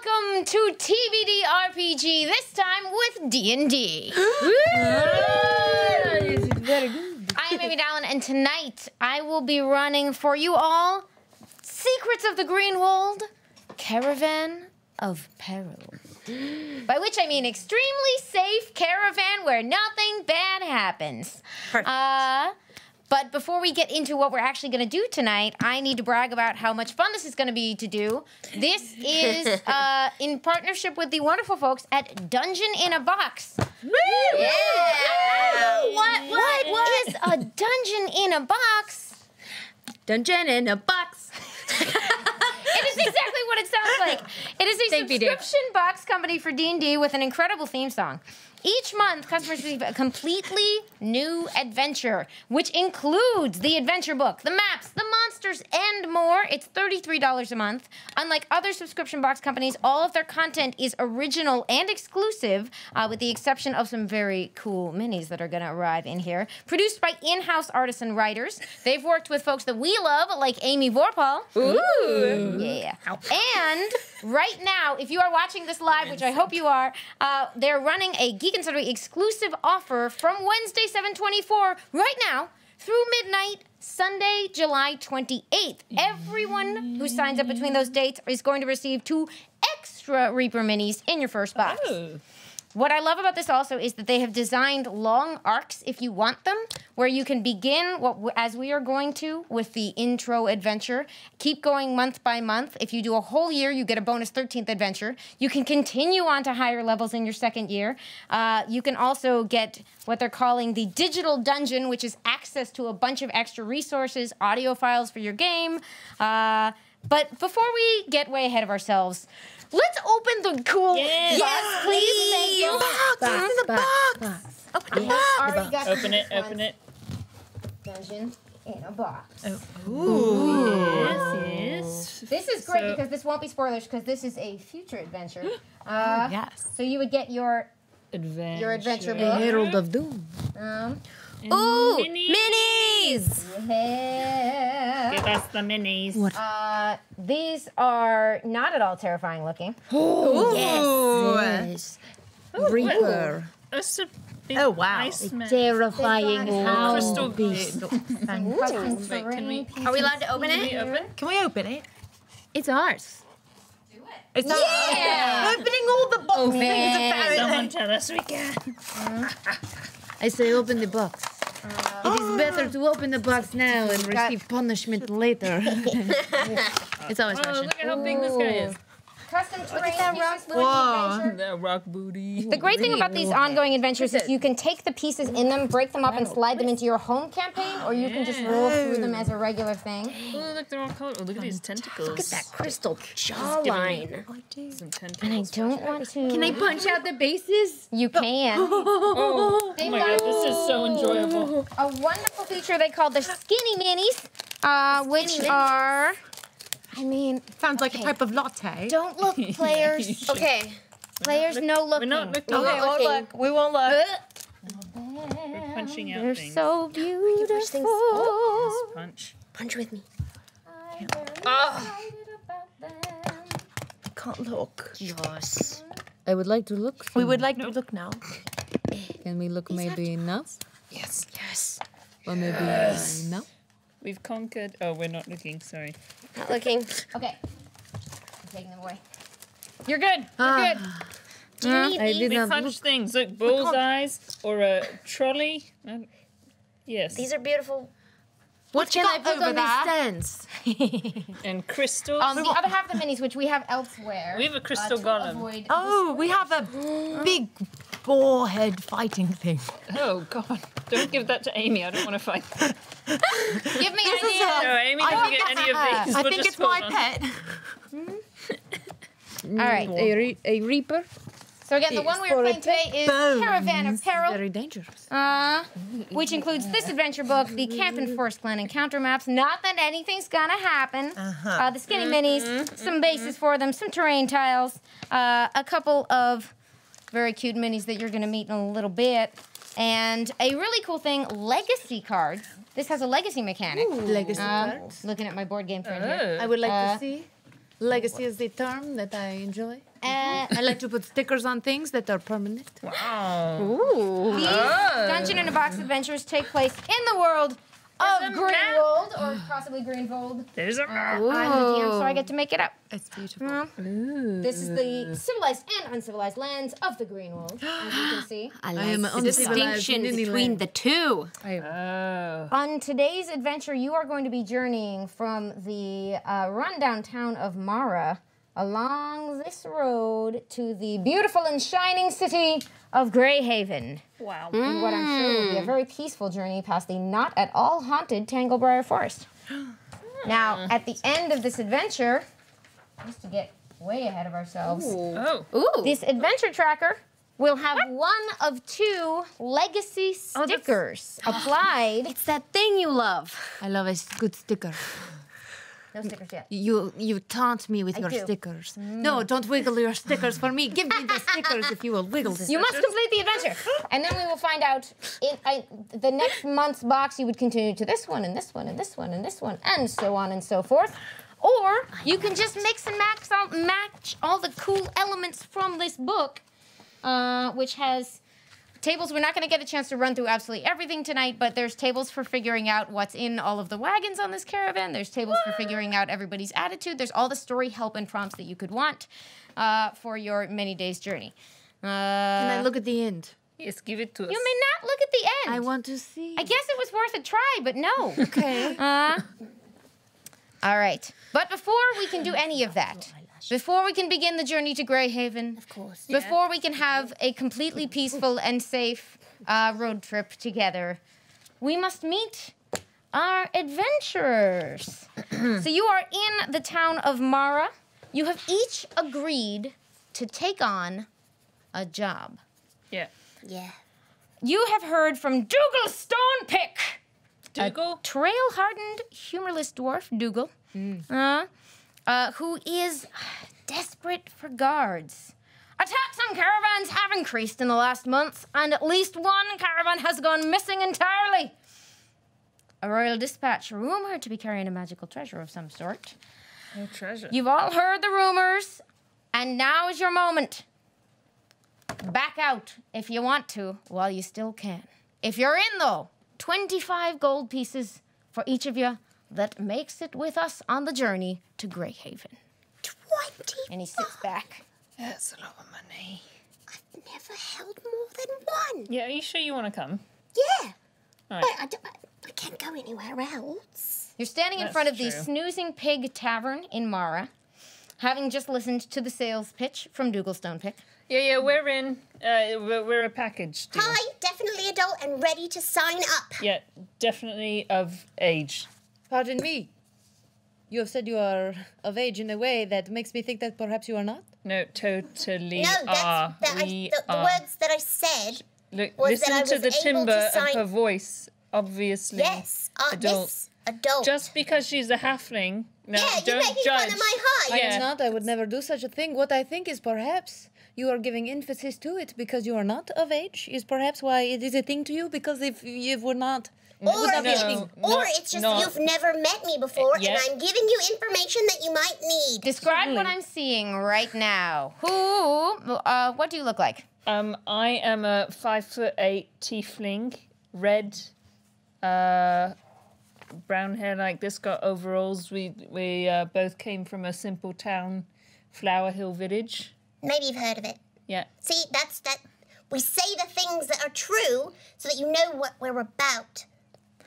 Welcome to TBD RPG, this time with D&D. I am Amy Dallin, and tonight I will be running for you all Secrets of the Greenwold, Caravan of Peril. By which I mean extremely safe caravan where nothing bad happens. Perfect. But before we get into what we're actually going to do tonight, I need to brag about how much fun this is going to be to do. This is in partnership with the wonderful folks at Dungeon in a Box. Woo! Yeah! What is a Dungeon in a Box? Dungeon in a box. It is exactly what it sounds like. It is a subscription box company for D&D with an incredible theme song. Each month, customers receive a completely new adventure, which includes the adventure book, the maps, the monsters, and more. It's $33 a month. Unlike other subscription box companies, all of their content is original and exclusive, with the exception of some very cool minis that are going to arrive in here. Produced by in-house artists and writers. They've worked with folks that we love, like Amy Vorpahl. Ooh. Yeah. And right now, if you are watching this live, which I hope you are, they're running a Geek and Sundry exclusive offer from Wednesday, 7/24, right now, through midnight, Sunday, July 28th. Everyone who signs up between those dates is going to receive 2 extra Reaper minis in your first box. Oh. What I love about this also is that they have designed long arcs, if you want them, where you can begin, as we are going to, with the intro adventure. Keep going month by month. If you do a whole year, you get a bonus 13th adventure. You can continue on to higher levels in your second year. You can also get what they're calling the Digital Dungeon, which is access to a bunch of extra resources, audio files for your game. But before we get way ahead of ourselves, let's open the cool box, please. Thank you. Box. Open the box. Open it. Dungeon in a box. Ooh. Yes. This is great because this won't be spoilers because this is a future adventure. Yes. So you would get your adventure book. Herald of Doom. Ooh, Minis! Yeah. Give us the minis. What? These are not at all terrifying looking. Oh, yes. Reaper. That's a big wow. ice man. Terrifying Crystal beast. Are we allowed to open it? Can we open it? It's ours. It's not Yeah. opening all the boxes. Someone tell us we can. I say open the box. It is better to open the box now and receive punishment later. It's always Oh, fashion. look at how big this guy is. Custom terrain. Whoa. That rock booty. The great thing about these ongoing adventures is you can take the pieces in them, break them up, and slide them into your home campaign, or you can just roll through them as a regular thing. Oh, look, they're all colored. Oh, look at these tentacles. Look at that crystal jawline. Some tentacles. And I don't want to. Can I punch out the bases? You can. Oh my god, this is so enjoyable. A wonderful feature they call the Skinny Minis, which are, I mean, Sounds like a type of latte. don't look, players. Okay. Players, no We're looking. not looking. Okay, won't okay. look. We won't look. We're punching out They're things. so beautiful. This punch. Punch with me. I'm very excited about them. Can't look. Yes. I would like to look. We would like to look now. Can we look maybe now? Yes. Yes. Or maybe now? We've conquered. Oh, we're not looking. Sorry. Not looking. Okay. I'm taking them away. You're good. You're good. Do you need I these? did We not punch look. things. Look, bullseyes or a trolley. Yes. These are beautiful. What Can I put on there? these stands? And crystals. The other half of the minis, which we have elsewhere. We have a crystal to golem. avoid Oh, we have a big boar head fighting thing. Oh God! Don't give that to Amy. I don't want to fight. Give me This is ideas. No, Amy doesn't get any of these. I We'll think just it's my hold on. pet. All right. A reaper? So again, the one we are For a playing today is Caravan of Peril, Very dangerous. which includes this adventure book, the Camp and Forest Glen encounter maps. Not that anything's gonna happen. The skinny minis, some bases for them, some terrain tiles, a couple of very cute minis that you're gonna meet in a little bit, and a really cool thing, legacy cards. This has a legacy mechanic. Legacy cards. Looking at my board game friend here. I would like to see. Legacy is the term that I enjoy. I like to put stickers on things that are permanent. Wow. These Dungeon in a Box adventures take place in the world of Greenwold, or possibly Greenvold. There's a map. I'm the DM, so I get to make it up. It's beautiful. This is the civilized and uncivilized lands of the Greenwold, as you can see. I am the uncivilized distinction in any between land. the two. Oh. On today's adventure, you are going to be journeying from the rundown town of Mara along this road to the beautiful and shining city of Greyhaven. Wow. In what I'm sure will be a very peaceful journey past the not at all haunted Tanglebriar Forest. Now, at the end of this adventure, just to get way ahead of ourselves, Oh. Ooh. this adventure tracker will have one of 2 legacy stickers applied. It's that thing you love. I love a good sticker. No stickers yet. You taunt me with your do. stickers. No, don't wiggle your stickers for me. Give me the stickers if you will wiggle them. You must complete the adventure. And then we will find out in the next month's box you would continue to this one and this one and this one and this one and so on and so forth. Or you can just mix and match all the cool elements from this book, which has tables. We're not going to get a chance to run through absolutely everything tonight, but there's tables for figuring out what's in all of the wagons on this caravan. There's tables for figuring out everybody's attitude. There's all the story help and prompts that you could want for your many days journey. Can I look at the end? Yes, give it to us. You may not look at the end. I want to see. I guess it was worth a try, but no. Okay. All right. But before we can do any of that, before we can begin the journey to Greyhaven, Of course. before we can have a completely peaceful and safe road trip together, we must meet our adventurers. So you are in the town of Mara. You have each agreed to take on a job. Yeah. Yeah. You have heard from Dougal Stonepick, Dougal? trail-hardened, humorless dwarf, Dougal, who is desperate for guards. Attacks on caravans have increased in the last month, and at least one caravan has gone missing entirely. A royal dispatch rumored to be carrying a magical treasure of some sort. No treasure. You've all heard the rumors, and now is your moment. Back out if you want to, while you still can. If you're in, though, 25 gold pieces for each of you. That makes it with us on the journey to Greyhaven. 20. And he sits back. That's a lot of money. I've never held more than one. Yeah, are you sure you want to come? Yeah. Right. But I can't go anywhere else. You're standing in That's front of the true. Snoozing Pig Tavern in Mara, having just listened to the sales pitch from Dougal Stonepick. Yeah, we're in. We're a package deal. Hi, definitely adult and ready to sign up. Yeah, definitely of age. Pardon me. You have said you are of age in a way that makes me think that perhaps you are not. No, totally No, are. the are. words that I said. Look, was that listen I to was the able to timbre of sign- her voice. Obviously, Yes. adult. Yes. Adult. Just because she's a halfling, no, yeah, you're don't making judge. fun of my height. I Yeah. am not. I would never do such a thing. What I think is perhaps you are giving emphasis to it because you are not of age. Is perhaps why it is a thing to you. Because if you were not, Or, would that be a No. thing? or not- it's just not- you've never met me before, Yeah. and I'm giving you information that you might need. Describe what I'm seeing right now. What do you look like? I am a 5'8" tiefling, red, brown hair like this, got overalls. We both came from a simple town, Flower Hill Village. Maybe you've heard of it. Yeah. See, that's that. We say the things that are true so that you know what we're about.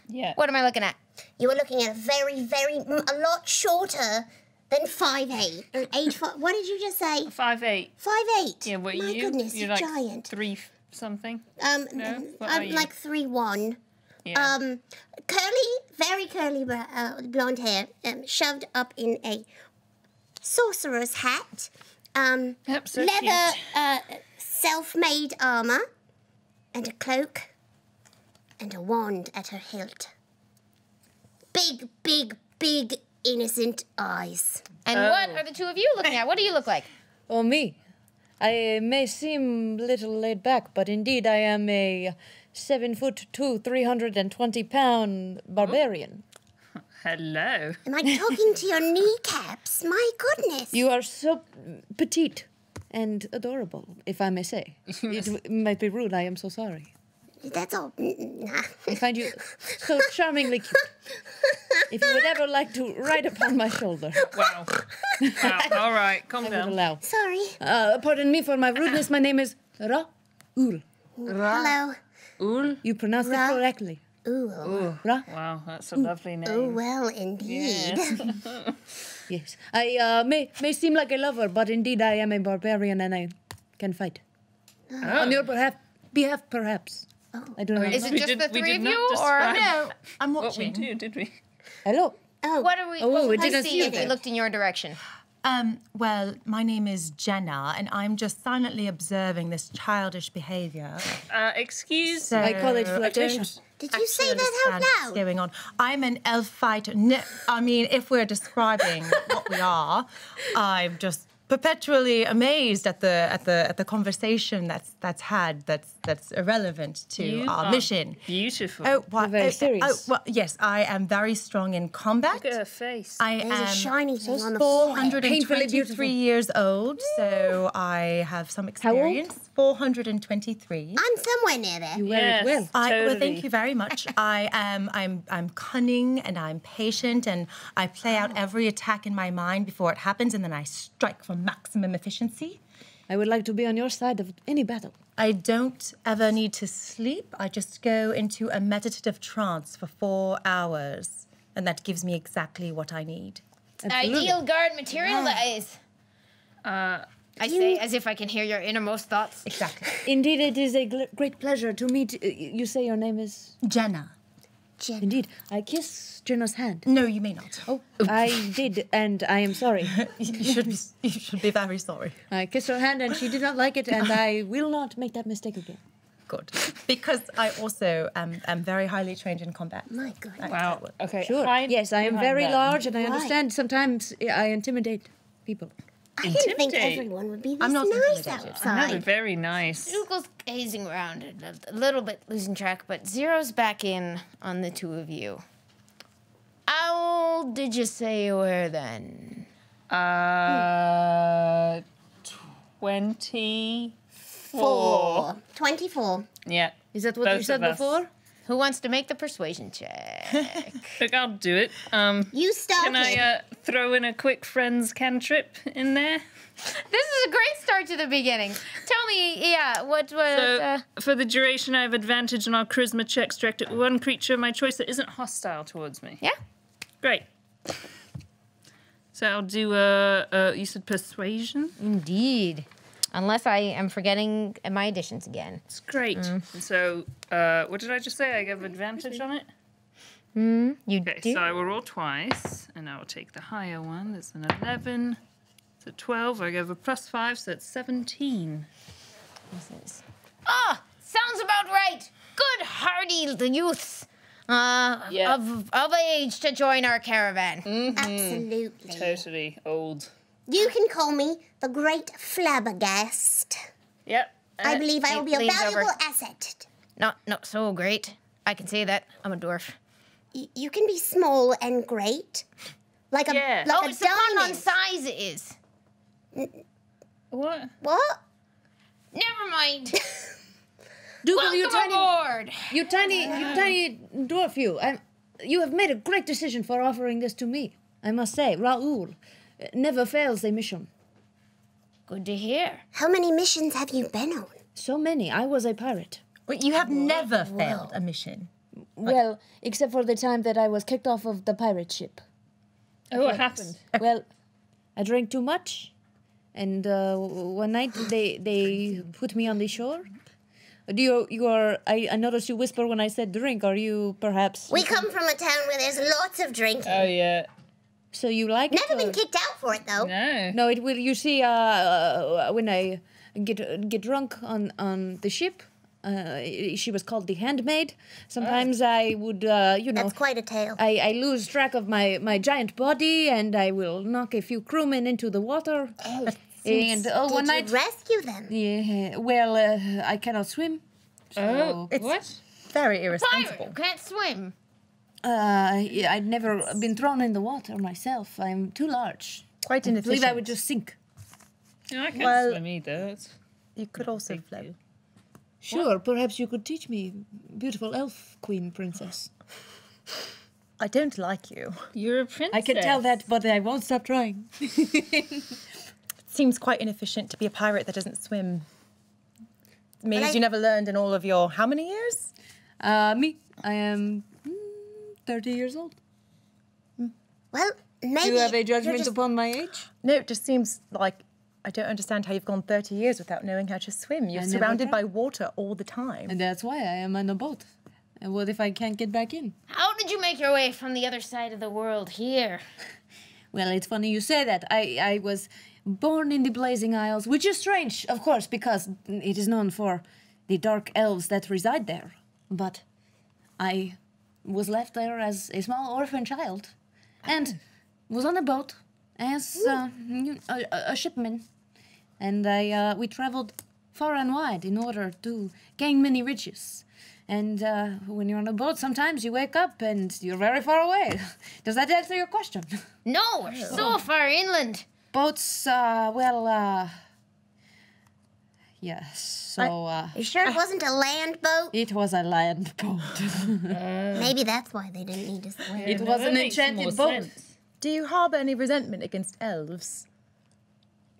Yeah. What am I looking at? You were looking at a lot shorter than 5'8". Age 5. What did you just say? 5'8". 5'8". Yeah, what My you? goodness, You're you're like giant. 3 something. No, what are I'm you? like 3'1". Yeah. Curly, very curly blonde hair, shoved up in a sorcerer's hat. Yep, so Leather, cute. self-made armor, and a cloak, and a wand at her hilt. Big, big, big, innocent eyes. And what are the two of you looking at? What do you look like? Oh, me. I may seem a little laid back, but indeed I am a 7'2", 320-pound barbarian. Hello. Am I talking to your kneecaps? My goodness. You are so petite and adorable, if I may say. It might be rude. I am so sorry. That's all. Nah. I find you so charmingly cute. If you would ever like to ride upon my shoulder, Wow. Wow. All right, calm I would down. allow. Sorry. Pardon me for my rudeness. My name is Ra-ul. Hello. Ul. You pronounced it Ra. correctly. Ooh. Ra? Wow, that's a lovely name. Oh, well, indeed. Yes. I may seem like a lover, but indeed I am a barbarian and I can fight. On your behalf, perhaps. I don't know. Is it We just did- the we three did of not you, or describe no? I'm what we watching. do, did we? Hello. Oh, What are we? Oh, what we would I didn't see see if we that. looked in your direction? Well, my name is Jenna, and I'm just silently observing this childish behavior. Excuse So I call it I don't flirtation. did you say actually that out understand what's loud? going on. I'm an elf fighter. No, I mean, if we're describing what we are, I'm just perpetually amazed at the conversation that's had that's irrelevant to You our are mission. beautiful. Oh, what? very serious. well, yes, I am very strong in combat. Look at her face. I There's a am shiny thing on the floor. Painfully beautiful. 423 years old, so I have some old? experience. 423. I'm somewhere near there. You wear it well. Well, totally. thank you very much. I'm cunning and I'm patient and I play out every attack in my mind before it happens and then I strike for maximum efficiency. I would like to be on your side of any battle. I don't ever need to sleep. I just go into a meditative trance for 4 hours and that gives me exactly what I need. Ideal guard material that is. I say as if I can hear your innermost thoughts. Exactly. Indeed, it is a great pleasure to meet. You say your name is. Jenna. Jen. Indeed, I kiss Jenna's hand. No, you may not. Oh, I did, and I am sorry. You should be very sorry. I kissed her hand, and she did not like it, and I will not make that mistake again. Good. Because I also am very highly trained in combat. My goodness. Wow. Okay. Sure. hide Yes, I am behind very that. large, and I Right. understand sometimes I intimidate people. I didn't think Intimidate. everyone would be this I'm not nice intimidated. outside. No, very nice. Dougal's gazing around a little bit, losing track, but Zero's back in on the two of you. How old did you say you were then? 24. 24. Yeah. Is that what you Both said of us. before? Who wants to make the persuasion check? Look, I'll do it. You started. Can I throw in a quick friends cantrip in there? This is a great start to the beginning. Tell me, yeah, what was... So, for the duration, I have advantage on our charisma checks directed at one creature of my choice that isn't hostile towards me. yeah? Great. So I'll do you said persuasion? Indeed. Unless I am forgetting my additions again. It's great. And so, what did I just say? I have advantage on it? You Okay, do? so I will roll twice, and I will take the higher one. That's an 11. It's a 12. I give a +5, so that's 17. Ah, sounds about right. Good hardy youths of age to join our caravan. Absolutely. Totally old. You can call me the Great Flabbergast. Yep. I believe I will be a leans over. valuable asset. Not so great. I can say that. I'm a dwarf. You can be small and great. Like a, Yeah. like Oh, a it's depending on diamond. size it is. What? What? Never mind. Dougal, you Welcome tiny, aboard. you tiny dwarf, you. You have made a great decision for offering this to me. I must say, Raoul never fails a mission. Good to hear. How many missions have you been on? So many. I was a pirate. Wait, you have never failed a mission. Well, except for the time that I was kicked off of the pirate ship. Oh, what happened? Well, I drank too much, and one night they put me on the shore. I noticed you whisper when I said drink. Are you perhaps? We come from a town where there's lots of drinking. Oh, yeah. So you like it? Never been or- kicked out for it, though. No. No, it will. You see, when I get drunk on the ship, she was called the handmaid. Sometimes I would, That's quite a tale. I lose track of my giant body, and I will knock a few crewmen into the water. And one Did night, you rescue them? yeah, well, I cannot swim. Oh, It's what? very Pirate irresponsible. who can't swim. Yeah, I'd never been thrown in the water myself. I'm too large. Quite I inefficient. believe I would just sink. I can't Well- swim either. It's You could also float. Sure, perhaps you could teach me, beautiful elf queen princess. I don't like you. You're a princess. I can tell that, but I won't stop trying. It seems quite inefficient to be a pirate that doesn't swim. It means I- you never learned in all of your how many years? Me, I am 30 years old. Well, maybe. Do you have a judgment just- upon my age? No, it just seems like I don't understand how you've gone 30 years without knowing how to swim. You're I never surrounded by tried. water all the time. And that's why I am on a boat. And what if I can't get back in? How did you make your way from the other side of the world here? Well, it's funny you say that. I was born in the Blazing Isles, which is strange, of course, because it is known for the dark elves that reside there. But I was left there as a small orphan child and was on a boat as a shipman. And we traveled far and wide in order to gain many riches. And when you're on a boat, sometimes you wake up and you're very far away. Does that answer your question? No, we're so far inland. Boats, yes. So You sure it wasn't a land boat? it was a land boat. Maybe that's why they didn't need to swim. It was an enchanted boat. Do you harbour any resentment against elves?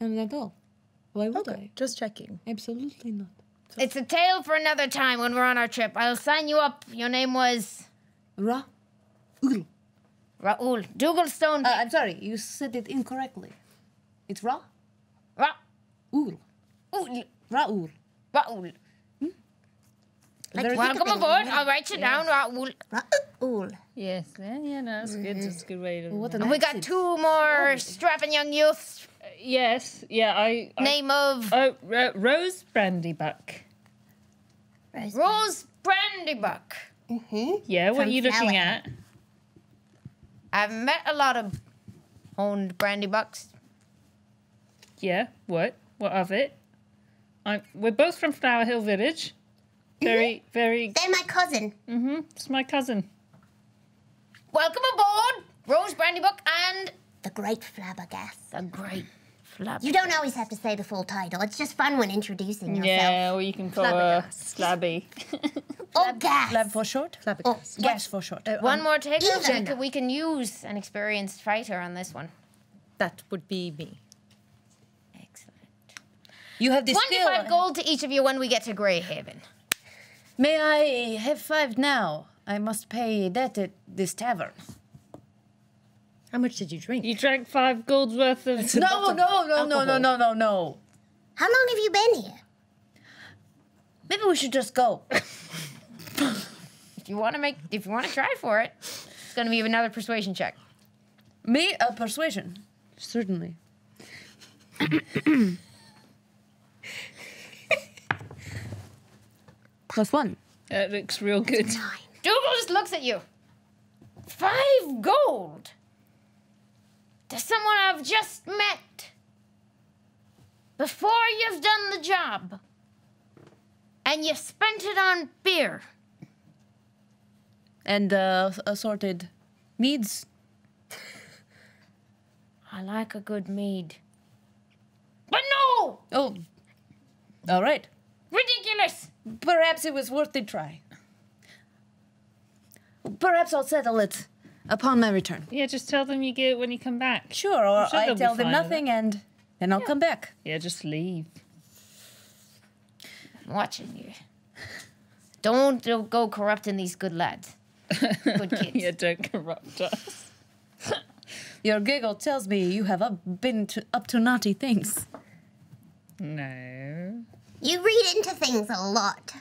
Not at all. Why would Okay, just checking. I? Absolutely not. It's a tale for another time when we're on our trip. I'll sign you up. Your name was Ra. Raoul Dougalstone. I'm sorry, you said it incorrectly. It's Ra. Raoul. Raoul. Raoul. Very Welcome aboard. I'll write you down, Raoul. Raoul. Yes, yeah, no, that's good. That's a good way to. What an And we got accent. two more strapping young youths. Yes, yeah, I Name of Oh, Rose Brandybuck. Rose Brandybuck. Yeah, what From are you looking Flower. at? I've met a lot of owned Brandybucks. Yeah, what? What of it? We're both from Flower Hill Village. Very, very. They're my cousin. It's my cousin. Welcome aboard, Rose Brandybuck and The Great Flabbergast. the Great Flap. You don't always have to say the full title. It's just fun when introducing yourself. Yeah, or you can call her Slabby. Oh, gas. Flab for short? Oh, Gas for short. One more take. Either. We can use an experienced fighter on this one. That would be me. Excellent. You have the 25 skill. gold to each of you when we get to Greyhaven. May I have 5 now? I must pay that at this tavern. How much did you drink? You drank 5 gold's worth of. No. How long have you been here? Maybe we should just go. If you want to try for it, it's going to be another persuasion check. Me? Persuasion. Certainly. +1. That looks real good. Dougal just looks at you. 5 gold to someone I've just met before you've done the job, and you spent it on beer. And assorted meads. I like a good mead. But no! Oh. All right. Ridiculous! Perhaps it was worth the try. Perhaps I'll settle it upon my return. Yeah, just tell them you get it when you come back. Sure, or sure I they'll be tell them fine with nothing and then I'll come back. Yeah, just leave. I'm watching you. Don't go corrupting these good lads. Good kids. Yeah, don't corrupt us. Your giggle tells me you have been up to naughty things. No. You read into things a lot.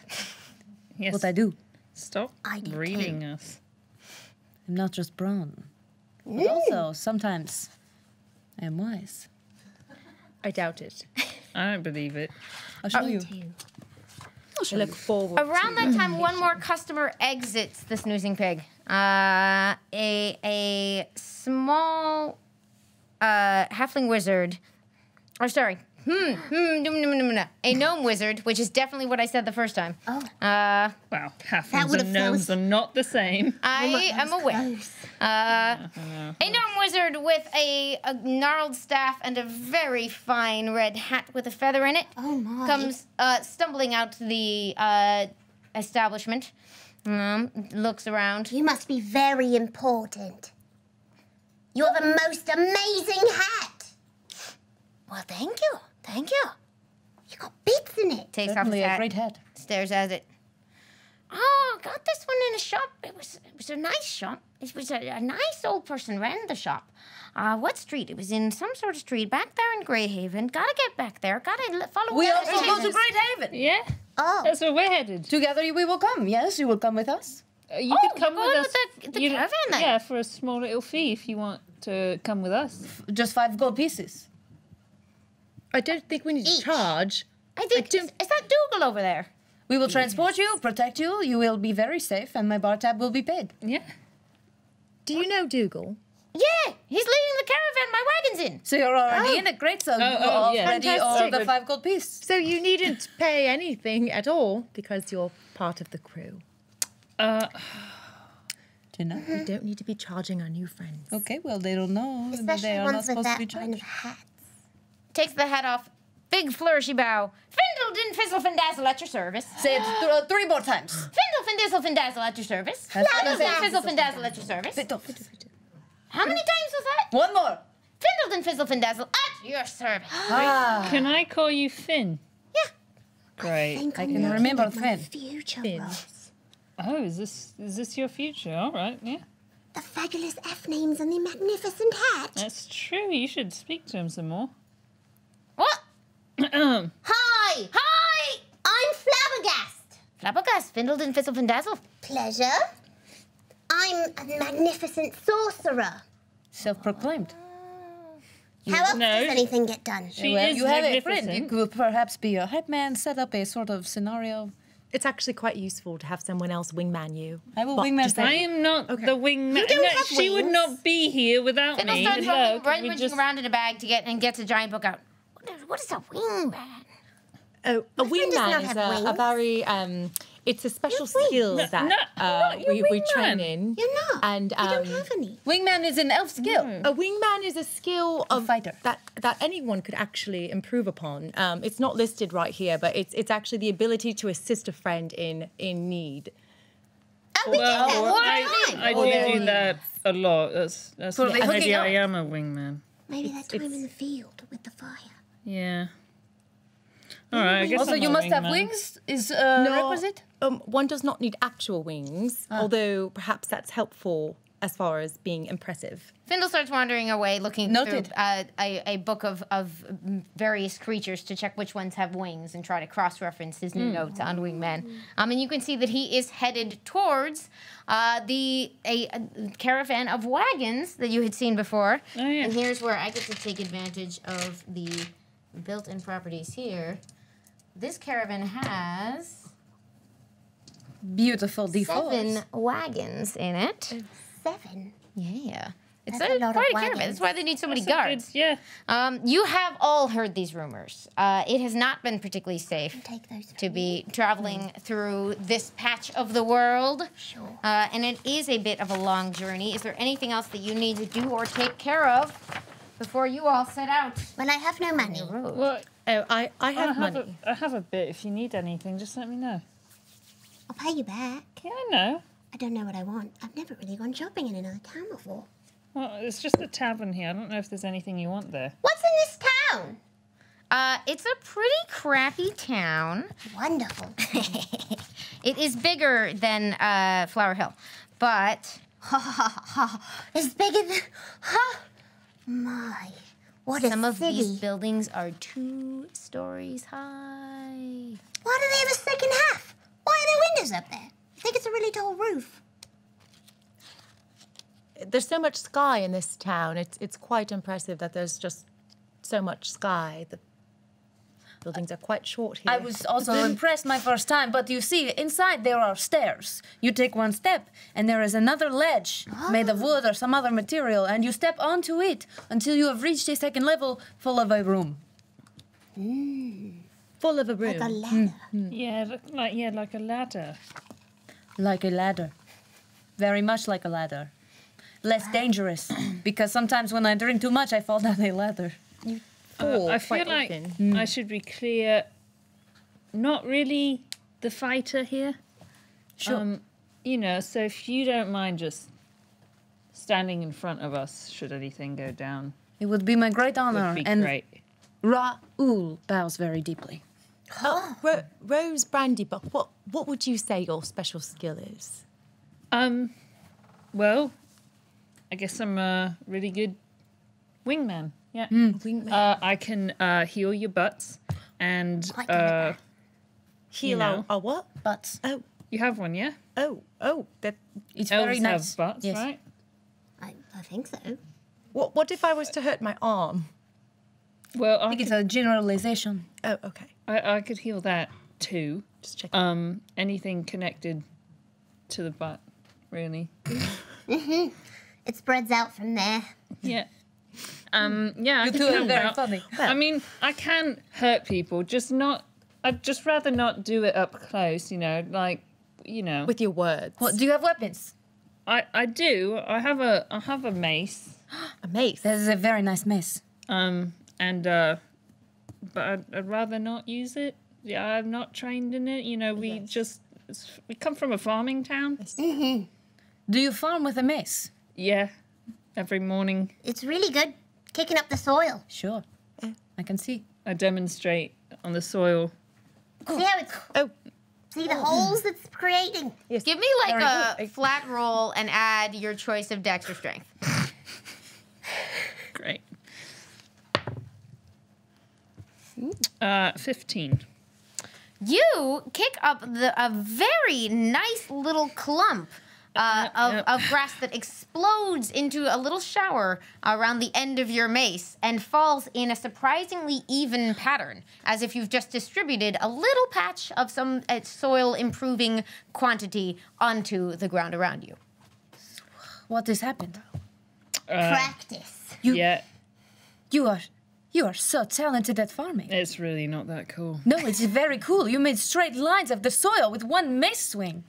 Yes. What I do. Stop I do reading us. I'm not just brown. But also, sometimes, I am wise. I doubt it. I don't believe it. I'll show you. I look forward. Around that time, one more customer exits the snoozing pig. A small halfling wizard, or sorry, A gnome wizard, which is definitely what I said the first time. Oh. Uh, Wow, halflings would've and gnomes are not the same. I am aware. A gnome wizard with a gnarled staff and a very fine red hat with a feather in it Oh my. comes stumbling out to the establishment. Looks around. You must be very important. You're the most amazing hat. Well, thank you. Thank you. You got bits in it. Takes Certainly off a his great hat, hat. stares at it. Oh, got this one in a shop. It was a nice shop. It was a nice old person ran the shop. What street? It was in some sort of street back there in Greyhaven. Gotta get back there. Gotta follow. We where also it go to is. Great Haven. Yeah, Oh. that's where we're headed. Together we will come. Yes, you will come with us. You Oh, could come go with with us. the You- caravan then. Yeah, for a small little fee if you want to come with us. Just 5 gold pieces. I don't think we need to Each. charge. I think is that Dougal over there? We will transport you, protect you. You will be very safe, and my bar tab will be paid. Yeah. Do you know Dougal? Yeah, he's leading the caravan my wagon's in. So you're already in it. Great. So you oh, yeah. already owe Fantastic. the 5 gold piece. So you needn't pay anything at all because you're part of the crew. Do you know? We don't need to be charging our new friends. Okay, well, they don't know. that Especially they are not ones with supposed to that be kind of charged. hat. Takes the hat off. Big flourishy bow. Findledin Fizzle-Findazzle at your service. Say it 3 more times. Findle-Findizzle-Findazzle at your service. Findledin Fizzle-Findazzle at your service. How many times was that? One more. Findledin Fizzle-Findazzle at your service. Can I call you Finn? Yeah. Great. I can remember My Finn. future Finn. roles. Oh, is this your future? All right, yeah. The fabulous F names and the magnificent hat. That's true. You should speak to him some more. What? Hi! Hi! I'm Flabbergast. Flabbergast, Findledin Fizzle-Findazzle. Pleasure. I'm a magnificent sorcerer. Self-proclaimed. How else No. does anything get done? She Well, is you have a friend. magnificent. You could perhaps be a hype man, set up a sort of scenario. It's actually quite useful to have someone else wingman you. I will But wingman just- for I you. am not the wingman. don't No, have she would wings. not be here without Fiddle me. starts Hello, can we rummaging just- around in a bag to get and gets a giant book out. What is a wingman? Oh, a friend does not wingman is have a wings. very it's a special You're skill wings. that No, I'm not your we train wingman. in. You're not. And you don't have any. Wingman is an elf skill. a wingman is a skill of fighter. that anyone could actually improve upon. It's not listed right here, but it's actually the ability to assist a friend in need. Oh, we Well, do that all the time. I do do that a lot. That's For the hooking maybe up. I am a wingman. Maybe that time in the field with the fire. Yeah. All right. I guess Also, I'm you not a must have wingman. wings. Is requisite. One does not need actual wings, although perhaps that's helpful as far as being impressive. Findle starts wandering away, looking Noted. through a book of various creatures to check which ones have wings and try to cross-reference his new notes on wingman. And you can see that he is headed towards a caravan of wagons that you had seen before. Oh, yeah. And here's where I get to take advantage of the built-in properties here. This caravan has Beautiful defaults. 7 wagons in it. 7. Yeah. It's That's a lot of quite a caravan. wagons. That's why they need so many That's a good- guards. Yeah. You have all heard these rumors. It has not been particularly safe Take those. to be traveling through this patch of the world. Sure. And it is a bit of a long journey. Is there anything else that you need to do or take care of before you all set out Well, I have no money. on the road? Well, Oh, I have money. I have a bit. If you need anything, just let me know. I'll pay you back. Yeah, I know. I don't know what I want. I've never really gone shopping in another town before. Well, it's just a tavern here. I don't know if there's anything you want there. What's in this town? It's a pretty crappy town. Wonderful. It is bigger than Flower Hill, but Ha ha ha ha. It's bigger than. Ha! My. What a some of city. these buildings are 2 stories high. Why do they have a second half? Why are there windows up there? I think it's a really tall roof. There's so much sky in this town. It's quite impressive that there's just so much sky. The buildings are quite short here. I was also impressed my first time, but you see, inside there are stairs. You take 1 step, and there is another ledge made of wood or some other material, and you step onto it until you have reached a second level full of a room. Full of a room. Like a ladder. Yeah, like a ladder. Like a ladder. Very much like a ladder. Less dangerous, because sometimes when I drink too much, I fall down a ladder. Fall I feel quite like often. I should be clear. Not really the fighter here. Sure. You know, so if you don't mind just standing in front of us, should anything go down, It would be my great honor. would be And great. Raoul bows very deeply. Rose Brandybuck, what would you say your special skill is? Well, I guess I'm a really good wingman. Yeah. Wingman. I can heal your butts, and Quite good at that. Heal know. our what? But you have one, yeah? Oh, that. it's Elves very nice. have butts, Yes. right? I think so. What if I was to hurt my arm? Well, I think it's a generalization. Oh, okay. I could heal that too. Just check. Anything connected to the butt, really. It spreads out from there. Yeah. Yeah, I can two are help very out. funny. I mean, I can hurt people, just not. I'd just rather not do it up close. You know, like, you know. With your words. What, do you have weapons? I do. I have a mace. A mace. That is a very nice mace. But I'd rather not use it. Yeah, I'm not trained in it. You know, we come from a farming town. Do you farm with a mace? Yeah, every morning It's really good. Kicking up the soil. Sure. I can see. I demonstrate on the soil. See how it's. Oh. See the holes it's creating? Give me like a flat roll and add your choice of dex or strength. Great. 15. You kick up a very nice little clump of grass that explodes into a little shower around the end of your mace and falls in a surprisingly even pattern, as if you've just distributed a little patch of some soil improving quantity onto the ground around you. What has happened? Practice. Yeah, You are so talented at farming. it's really not that cool. No, it's very cool. You made straight lines of the soil with one mace swing.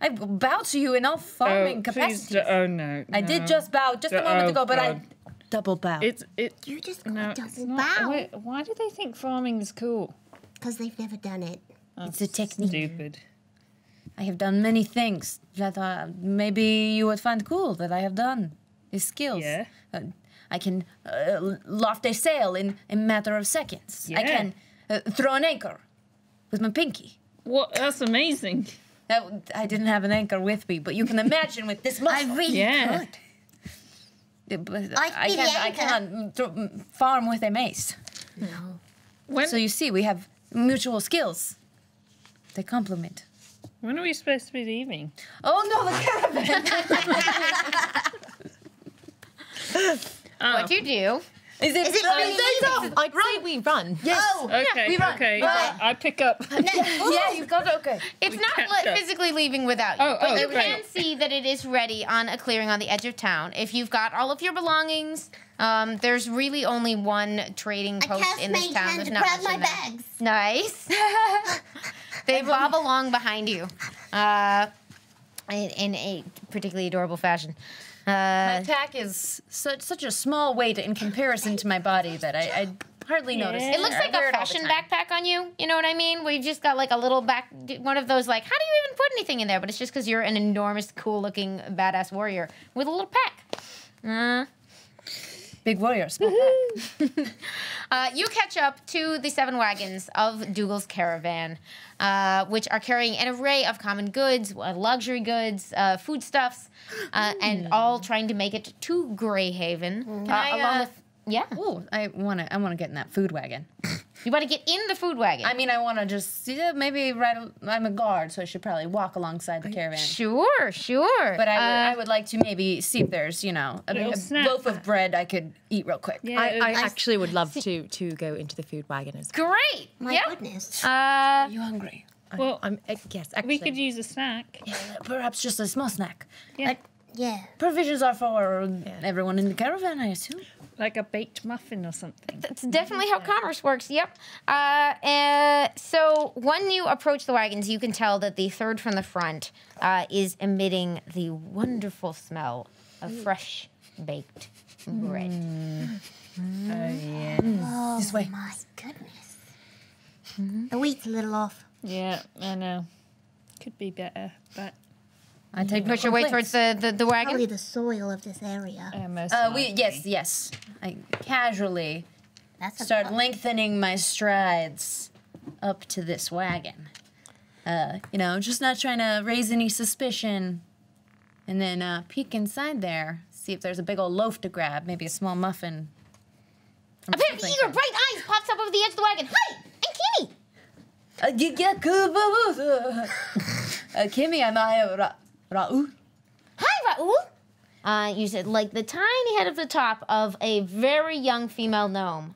I bow to you in all farming please capacities. no. I did just bow just a moment ago, but I double bow. You just got no, a it's double not. bow. Why do they think farming is cool? Because they've never done it. It's a technique. Stupid. I have done many things that maybe you would find cool that I have done. These skills. Yeah. I can loft a sail in a matter of seconds. I Yeah. can throw an anchor with my pinky. What? That's amazing. I didn't have an anchor with me, but you can imagine with this muscle. I really Yeah. could. But I see the I anchor. cannot farm with a mace. When So you see, we have mutual skills. They complement. when are we supposed to be leaving? Oh no, the caravan! What you do? Is it? Is it really? I'd say we run. Yes. Okay, we run. okay. Run. I pick up. Yeah, you got it. Okay. It's not catch up. physically leaving without you, Oh, but oh, you great. can see that it is ready on a clearing on the edge of town. If you've got all of your belongings, there's really only one trading I post cast in this mage town. hand There's to not grab much my in there. bags. Nice. They bob along behind you, in a particularly adorable fashion. My attack is such a small weight in comparison to my body that I hardly notice. It looks like a fashion backpack on you. You know what I mean? We've just got like a little one of those like, how do you even put anything in there? But it's just because you're an enormous, cool-looking, badass warrior with a little pack. Big warriors. You catch up to the 7 wagons of Dougal's caravan, which are carrying an array of common goods, luxury goods, foodstuffs, and all trying to make it to Greyhaven, along with. Yeah. Oh, I wanna get in that food wagon. You want to get in the food wagon? I mean, I wanna just maybe I'm a guard, so I should probably walk alongside the caravan. Sure, sure. But I would like to maybe see if there's a Little snack. loaf of bread I could eat real quick. Yeah, I actually would love to go into the food wagon as well. Great. My Yep. goodness. Are you hungry? well, Yes, actually. we could use a snack. Perhaps just a small snack. Yeah. Yeah. Provisions are for everyone in the caravan, I assume. Like a baked muffin or something. That's definitely how commerce works. Yep. So when you approach the wagons, you can tell that the third from the front is emitting the wonderful smell of fresh baked bread. Oh, This way. my goodness. The wheat's a little off. Yeah, I know. Could be better, but I take Push your way towards the wagon. Probably the soil of this area. most Yes. I casually That's a start lengthening my strides up to this wagon. Just not trying to raise any suspicion. And then peek inside there, see if there's a big old loaf to grab, maybe a small muffin. A pair of eager, bright eyes pops up over the edge of the wagon. Hi, I'm Kimmy. Kimmy, I'm Ra'u. Hi, Raoul. You said like the tiny head of the top of a very young female gnome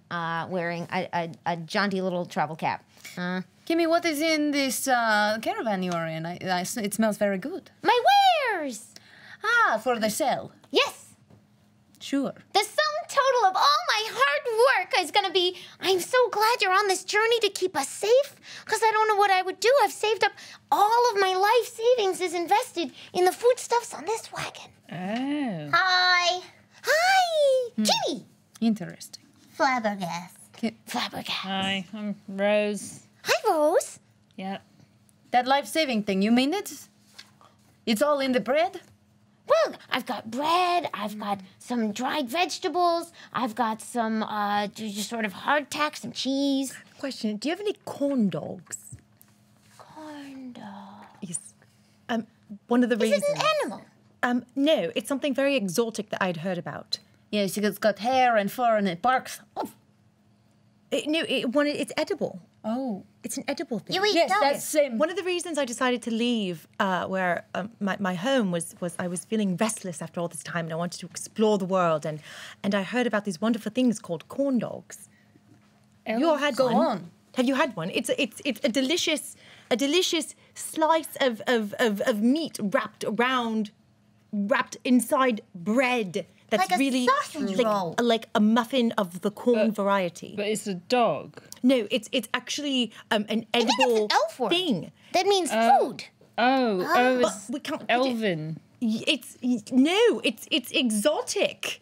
wearing a jaunty little travel cap. Kimmy, what is in this caravan you are in? It smells very good. My wares! Ah, for the sale. Yes. Sure. The sum total of all my hard work is gonna be, I'm so glad you're on this journey to keep us safe, because I don't know what I would do. I've saved up all of my life savings is invested in the foodstuffs on this wagon. Oh. Hi. Hi, Kimmy. Interesting. Flabbergast. Flabbergast. Hi, I'm Rose. Hi, Rose. Yeah. That life-saving thing, you mean it? It's all in the bread? Well, I've got bread, I've got some dried vegetables, I've got some just sort of hardtack, some cheese. Question: do you have any corn dogs? Corn dog. Yes. One of the Is reasons. it an animal? No, it's something very exotic that I'd heard about. Yes, it's got hair and fur and it barks. Oh. It's edible. Oh. It's an edible thing. You eat Yes, dogs. that's same. One of the reasons I decided to leave where my home was I was feeling restless after all this time and I wanted to explore the world and I heard about these wonderful things called corn dogs. You all had Go one. on. Have you had one? It's a delicious slice of meat wrapped inside bread. That's Like a really sausage roll. like a muffin of the corn variety. But it's a dog. No, it's actually an I think edible it's an elf word. thing. That means food. Oh, But it's we can't. Elvin. It's exotic.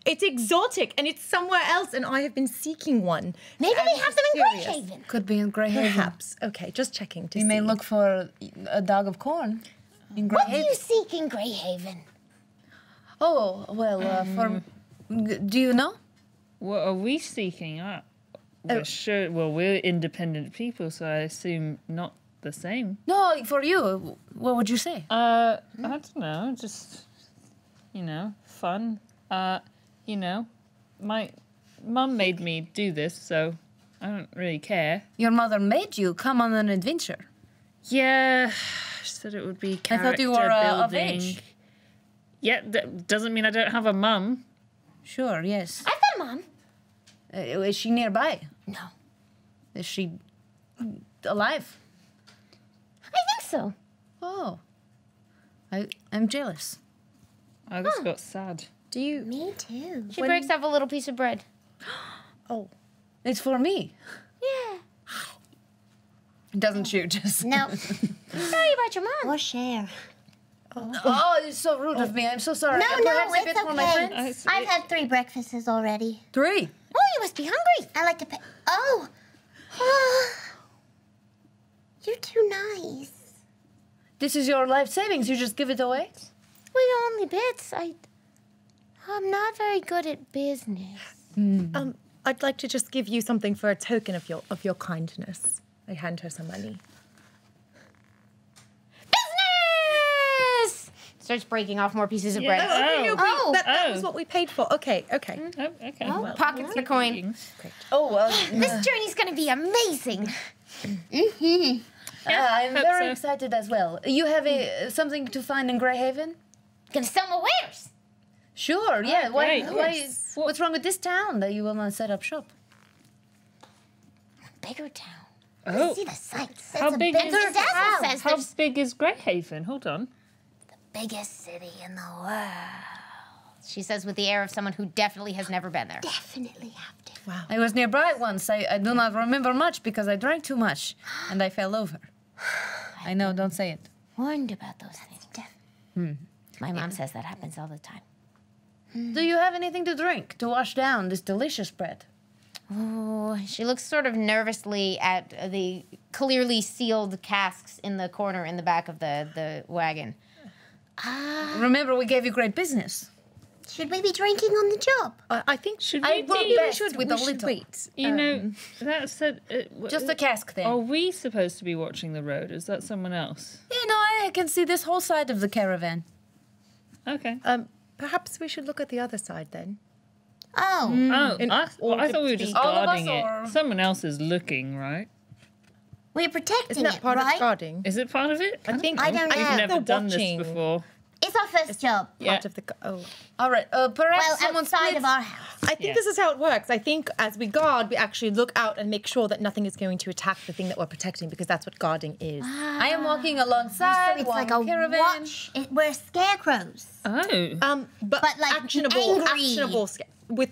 It's exotic, and it's somewhere else, and I have been seeking one. Maybe I'm they have them in serious. Greyhaven. Could be in Greyhaven. Perhaps. Okay, just checking to You see. may look for a dog of corn in What do Greyhaven. you seek in Greyhaven? Oh, well, do you know? What are we seeking? We're sure. Well, we're independent people, so I assume not the same. No, for you. What would you say? I don't know. Just fun. My mum made me do this, so I don't really care. Your mother made you come on an adventure. Yeah, she said it would be I character thought you were of building. age. Yeah, that doesn't mean I don't have a mum. Sure, yes. I've got a mom. Is she nearby? No. Is she alive? I think so. Oh. I'm jealous. I just got sad. Do you? Me too. She breaks off a little piece of bread. Oh, It's for me. Yeah. Doesn't she just... No. Sorry about your mom. Or share. Oh, it's so rude of me. I'm so sorry. No, Perhaps a it's bit for my okay. friends. I've had 3 breakfasts already. 3. Oh, you must be hungry. I like to pay. Oh. You're too nice. This is your life savings. You just give it away? Well, only bits. I'm not very good at business. I'd like to just give you something for a token of your kindness. I hand her some money. Business! Starts breaking off more pieces of bread. Oh, That was what we paid for. Okay. oh, okay. Oh, pockets the coin. Oh, well. This journey's gonna be amazing. I'm hope very so. excited as well. You have something to find in Greyhaven? Gonna sell my wares. Sure, yeah. Why, great. why, what's wrong with this town that you will not set up shop? Bigger town. Oh, See the sights. How It's a big bigger is- Dazzle town. says how there's big is Greyhaven? Hold on. biggest city in the world. She says with the air of someone who definitely has never been there. Definitely have to. I was nearby once. I do not remember much because I drank too much and I fell over. I know, don't say it. Warned about those things. My mom says that happens all the time. Do you have anything to drink to wash down this delicious bread? Oh, she looks sort of nervously at the clearly sealed casks in the corner in the back of the wagon. Remember, we gave you great business. Should we be drinking on the job? I think Should I we will be? best with a little. wait. You know, that said, Just a cask then. are we supposed to be watching the road? Is that someone else? You know, I can see this whole side of the caravan. Okay. Perhaps we should look at the other side then. Oh, I thought we were just All of us, guarding or- it. Someone else is looking, right? we're protecting Isn't that it, part right? of guarding? Is it part of it? I think I don't know. We've never they're done watching. this before. It's our first job. Part of the. Oh. All right, perhaps Well, someone outside splits. of our house. I think this is how it works. I think as we guard, we actually look out and make sure that nothing is going to attack the thing that we're protecting because that's what guarding is. I am walking alongside So it's one like a caravan. watch. We're scarecrows. Oh. But like, actionable, angry. with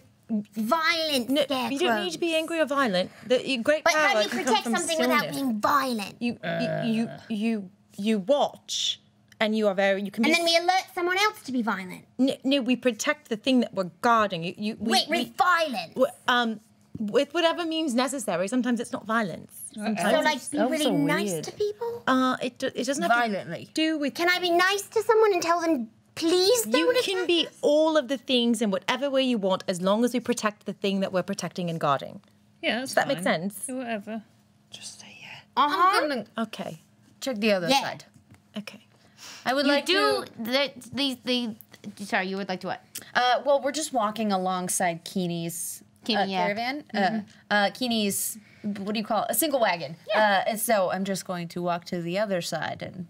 Violent scarecrows. you don't need to be angry or violent. Great But power how do you can come protect from something without stillness. being violent? You watch, and you are very. You can And be. then we alert someone else to be violent. No, we protect the thing that we're guarding. With violence. With whatever means necessary. Sometimes it's not violence. Sometimes So, like, be elves really are nice weird. to people? it doesn't have Violently. to do with. Can I be nice to someone and tell them, please don't You attack can be all of the things in whatever way you want as long as we protect the thing that we're protecting and guarding. Yeah, that's that make fine. sense? Whatever. Just say yeah. I'm gonna Okay. check the other Yeah. side. Okay. I would You like do to. sorry, you would like to what? Well, we're just walking alongside Keeney's Keeney, yeah. caravan. Keeney's, what do you call it? A single wagon. And so I'm just going to walk to the other side and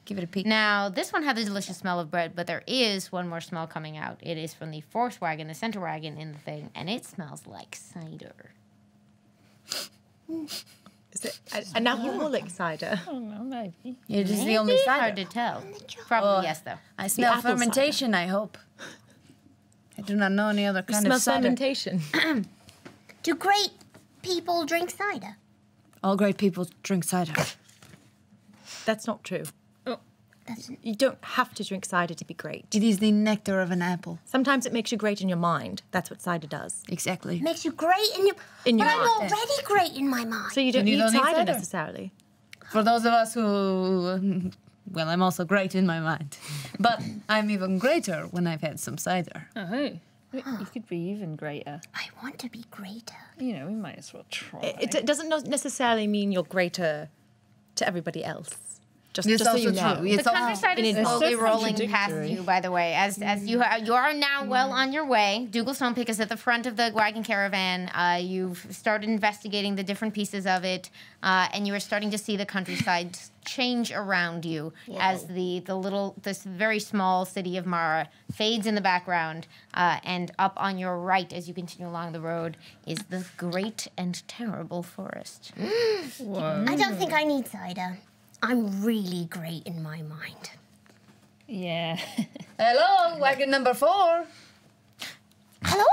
give it a peek. Now, this one had the delicious smell of bread, but there is one more smell coming out. It is from the fourth wagon, the center wagon in the thing, and it smells like cider. Is it an alcoholic cider? Oh, no, maybe. It is the only Maybe? cider. Hard to tell. Probably yes, though. I smell apple cider. fermentation, I hope. I do not know any other kind Smell of cider. fermentation. Do great people drink cider? All great people drink cider. That's not true. Oh. You don't have to drink cider to be great. It is the nectar of an apple. Sometimes it makes you great in your mind. That's what cider does. Exactly. Makes you great in your... In your but I'm mind. already great in my mind. So you don't you need don't need cider cider. necessarily. For those of us who, well, I'm also great in my mind. But I'm even greater when I've had some cider. Oh. You could be even greater. I want to be greater. You know, we might as well try. It doesn't necessarily mean you're greater to everybody else. Just It's so also you know. true. The It's all, countryside is it is slowly so rolling past contradictory. you, by the way. As you are now well on your way. Dougal Stonepick is at the front of the wagon caravan. You've started investigating the different pieces of it, and you are starting to see the countryside change around you as this very small city of Mara fades in the background, and up on your right as you continue along the road is the great and terrible forest. I don't think I need cider. I'm really great in my mind. Yeah. hello, wagon number 4. Hello?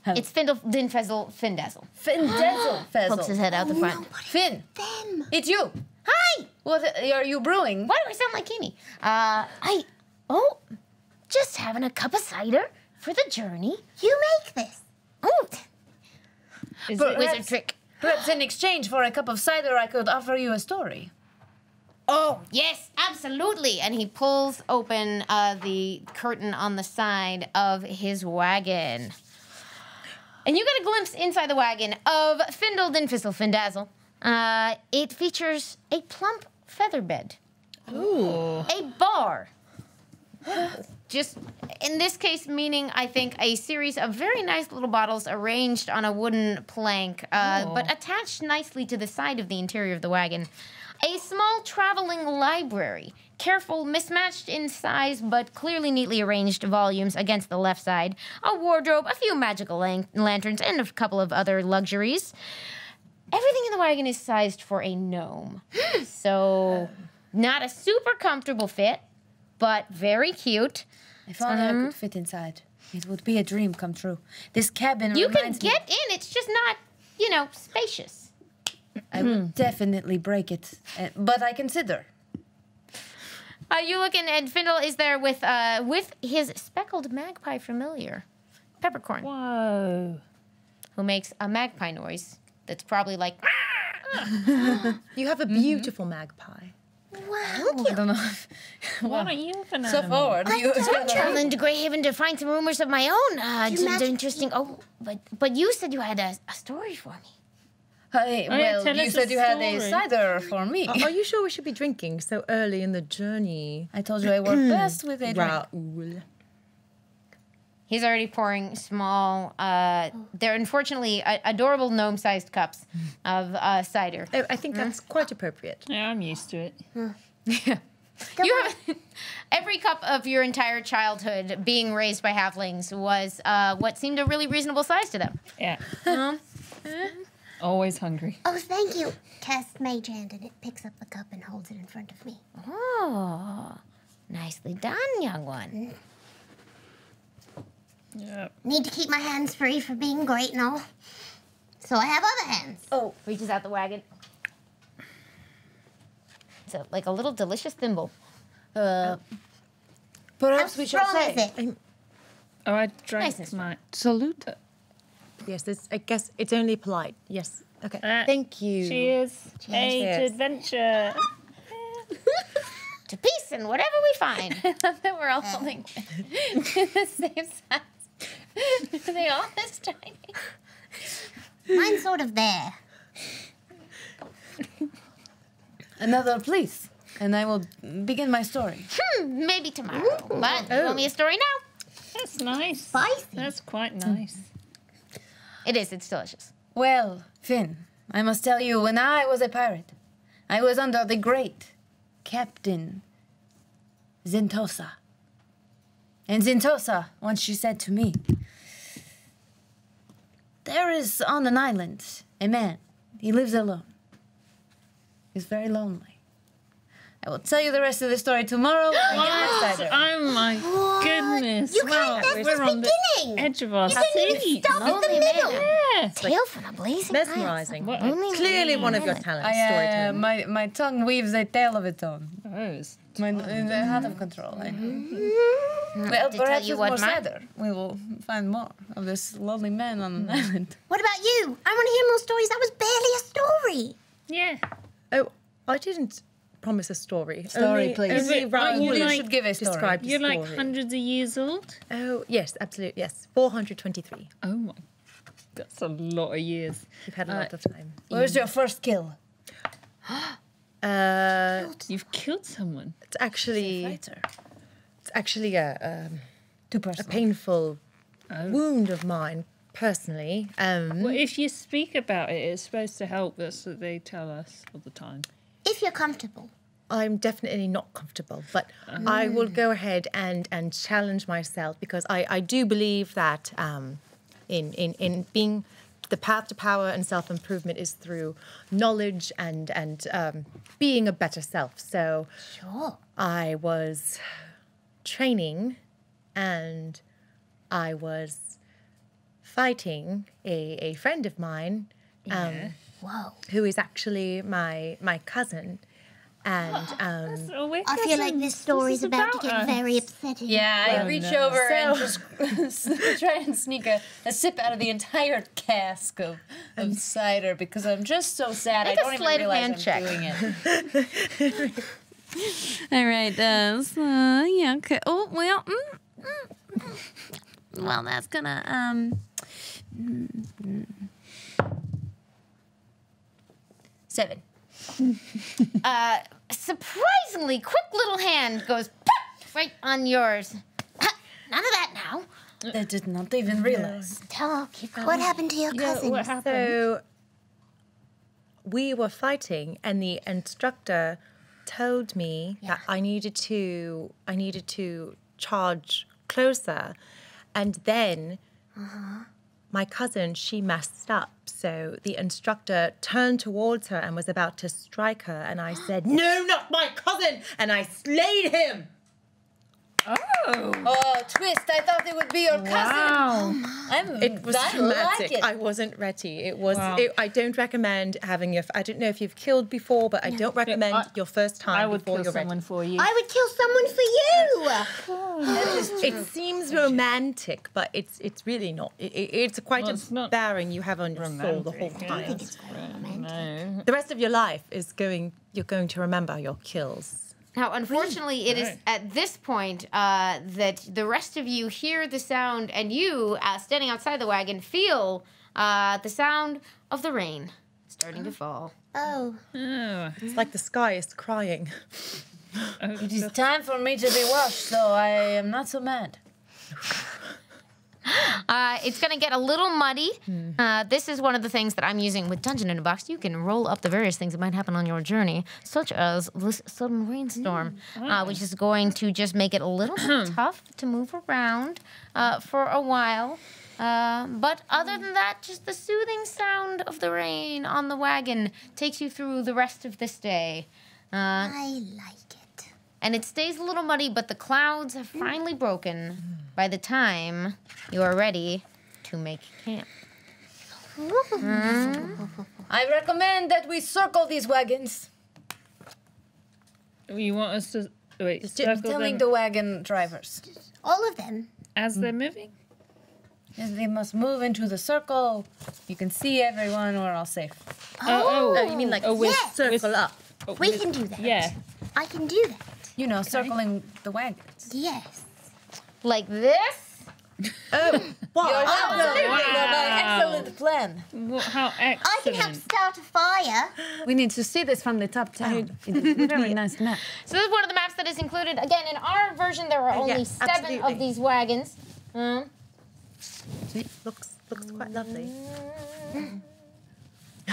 It's Dinfezzle Findazzle. Finn Denzel Pokes his head out the front. Finn, Them. it's you. Hi! What are you brewing? Why do I sound like Keeney? Just having a cup of cider for the journey. You make this. Oh, But wizard trick. Perhaps in exchange for a cup of cider, I could offer you a story. Oh, yes, absolutely. And he pulls open the curtain on the side of his wagon. And you get a glimpse inside the wagon of Findle Dinfizzle Findazzle. It features a plump feather bed. Ooh. A bar. Just, in this case, meaning, I think, a series of very nice little bottles arranged on a wooden plank, but attached nicely to the side of the interior of the wagon. A small traveling library, careful, mismatched in size, but clearly neatly arranged volumes against the left side. A wardrobe, a few magical lanterns, and a couple of other luxuries. Everything in the wagon is sized for a gnome. So, not a super comfortable fit, but very cute. If only I could fit inside. It would be a dream come true. This cabin You can reminds me. get in. It's just not, spacious. I would definitely break it, but I consider. You look in, and Findle is there with his speckled magpie familiar, Peppercorn, Whoa. who makes a magpie noise that's probably like. You have a beautiful magpie. Wow. I don't know. Why don't you have an So animal? forward. You I'm traveling to Greyhaven to find some rumors of my own. Interesting. Oh, but you said you had a story for me. Hey, well, tell you us said a you had a story. cider for me. Are you sure we should be drinking so early in the journey? I told you I work best with a drink. Raoul. He's already pouring small. They're unfortunately adorable gnome-sized cups of cider. Oh, I think that's quite appropriate. Yeah, I'm used to it. You have every cup of your entire childhood being raised by halflings was what seemed a really reasonable size to them. Yeah. Always hungry. Oh, thank you. Cast Mage Hand and it picks up the cup and holds it in front of me. Oh, nicely done, young one. Yeah. Need to keep my hands free for being great and all. So I have other hands. Oh, reaches out the wagon. It's like a little delicious thimble. How Perhaps we should strong say. is it? Oh, I Nice drank and my... Salute. Yes, I guess it's only polite. Yes. Okay. Thank you. Cheers. Hey, to Cheers. adventure. To peace and whatever we find. That we're all holding the same size. Are they all this tiny? Mine's sort of there. Another, please, and I will begin my story. Maybe tomorrow. But you want me a story now? That's nice. Spicy. That's quite nice. It is. It's delicious. Well, Finn, I must tell you, when I was a pirate, I was under the great Captain Zentosa. And Zentosa, once she said to me, there is on an island a man. He lives alone. He's very lonely. I will tell you the rest of the story tomorrow. when I get my cider. Oh my goodness. You can't, that's we're the on the beginning. edge of our You didn't even seat. stop in the Lonely middle. man. Yes. Tale from a blazing Mesmerizing. What Clearly one of your talents, storytelling. my tongue weaves a tale of its own. Oh, it's Out of control. I know. Well, To tell perhaps you with what more mine- cider, we will find more of this lonely man on an island. What about you? I want to hear more stories. That was barely a story. yeah. Oh, I didn't promise a story. Story, please. Only Is it- aren't you Raoul like- should give a story. described the You're like story. hundreds of years old. Oh, yes, absolutely, yes. 423. Oh my. That's a lot of years. You've had a lot of time. Where's your first kill? You've killed someone. It's actually Fighter. it's actually a Two person. painful wound of mine personally. Well, if you speak about it, it's supposed to help us. That they tell us all the time. If you're comfortable. I'm definitely not comfortable, but I will go ahead and challenge myself because I do believe that in being the path to power and self-improvement is through knowledge and being a better self. So Sure. I was training and I was fighting a friend of mine Whoa. who is actually my cousin. And Oh, we're I feel like this cousins. story's is about to get us. very upsetting. Yeah, I reach over and just try and sneak a sip out of the entire cask of cider because I'm just so sad. Make I a don't even sleight of realize hand I'm check. doing it. All right, so yeah, okay. Oh well, well that's gonna 7. Surprisingly quick little hand goes pop, right on yours. Ha, none of that now. I did not even realize. Tell, keep going. What happened to your Yeah, cousin? what happened? so we were fighting, and the instructor told me that I needed to charge closer, and then my cousin, she messed up. So the instructor turned towards her and was about to strike her, and I said, "No, not my cousin!" and I slayed him. Oh, twist! I thought it would be your cousin. It was I dramatic. like it. I wasn't ready. It was. Wow. I don't recommend having your. I don't know if you've killed before, but I don't recommend your first time I would before kill you're someone ready. for you. I would kill someone for you. It seems romantic, but it's really not. It's quite Well, it's a not bearing you have on your soul the whole romantic, time. I think it's quite romantic. No. The rest of your life is going. You're going to remember your kills. Now, unfortunately, it is at this point that the rest of you hear the sound, and you, standing outside the wagon, feel the sound of the rain starting to fall. Oh. Oh. It's like the sky is crying. It is time for me to be washed, so I am not so mad. It's going to get a little muddy. This is one of the things that I'm using with Dungeon in a Box. You can roll up the various things that might happen on your journey, such as this sudden rainstorm, which is going to just make it a little bit tough to move around for a while. But other than that, just the soothing sound of the rain on the wagon takes you through the rest of this day. I like it. And it stays a little muddy, but the clouds have finally broken by the time you are ready to make camp. I recommend that we circle these wagons. You want us to wait? Just Circle telling them the wagon drivers. All of them. as they're moving. Yes, they must move into the circle. You can see everyone, we're all safe. Oh, You mean like yes. circle up? We can do that. Yeah. I can do that. You know, circling the wagons. Yes. Like this? Excellent plan. How I can help excellent. start a fire. We need to see this from the top down. It is a very nice map. So this is one of the maps that is included. Again, in our version, there are only Yes, 7 absolutely. of these wagons. Looks quite lovely.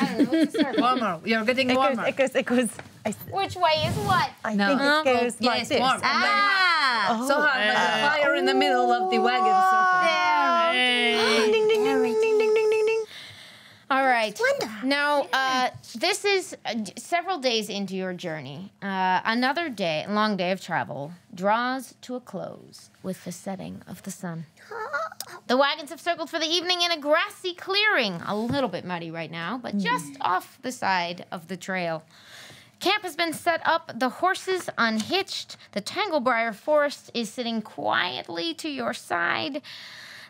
I don't know, it's a circle. Warmer. You're getting warmer. It goes. Which way is what? I No. think it goes like Yes, this. warm. Ah! So hard, like a fire in the middle of the wagon circle. Hey. Ding, ding, ding, ding, ding, ding, ding, ding, ding. All right. Wonderful. Now, this is several days into your journey. Another day, long day of travel, draws to a close with the setting of the sun. The wagons have circled for the evening in a grassy clearing, a little bit muddy right now, but just off the side of the trail. Camp has been set up, the horses unhitched, the Tanglebriar Forest is sitting quietly to your side.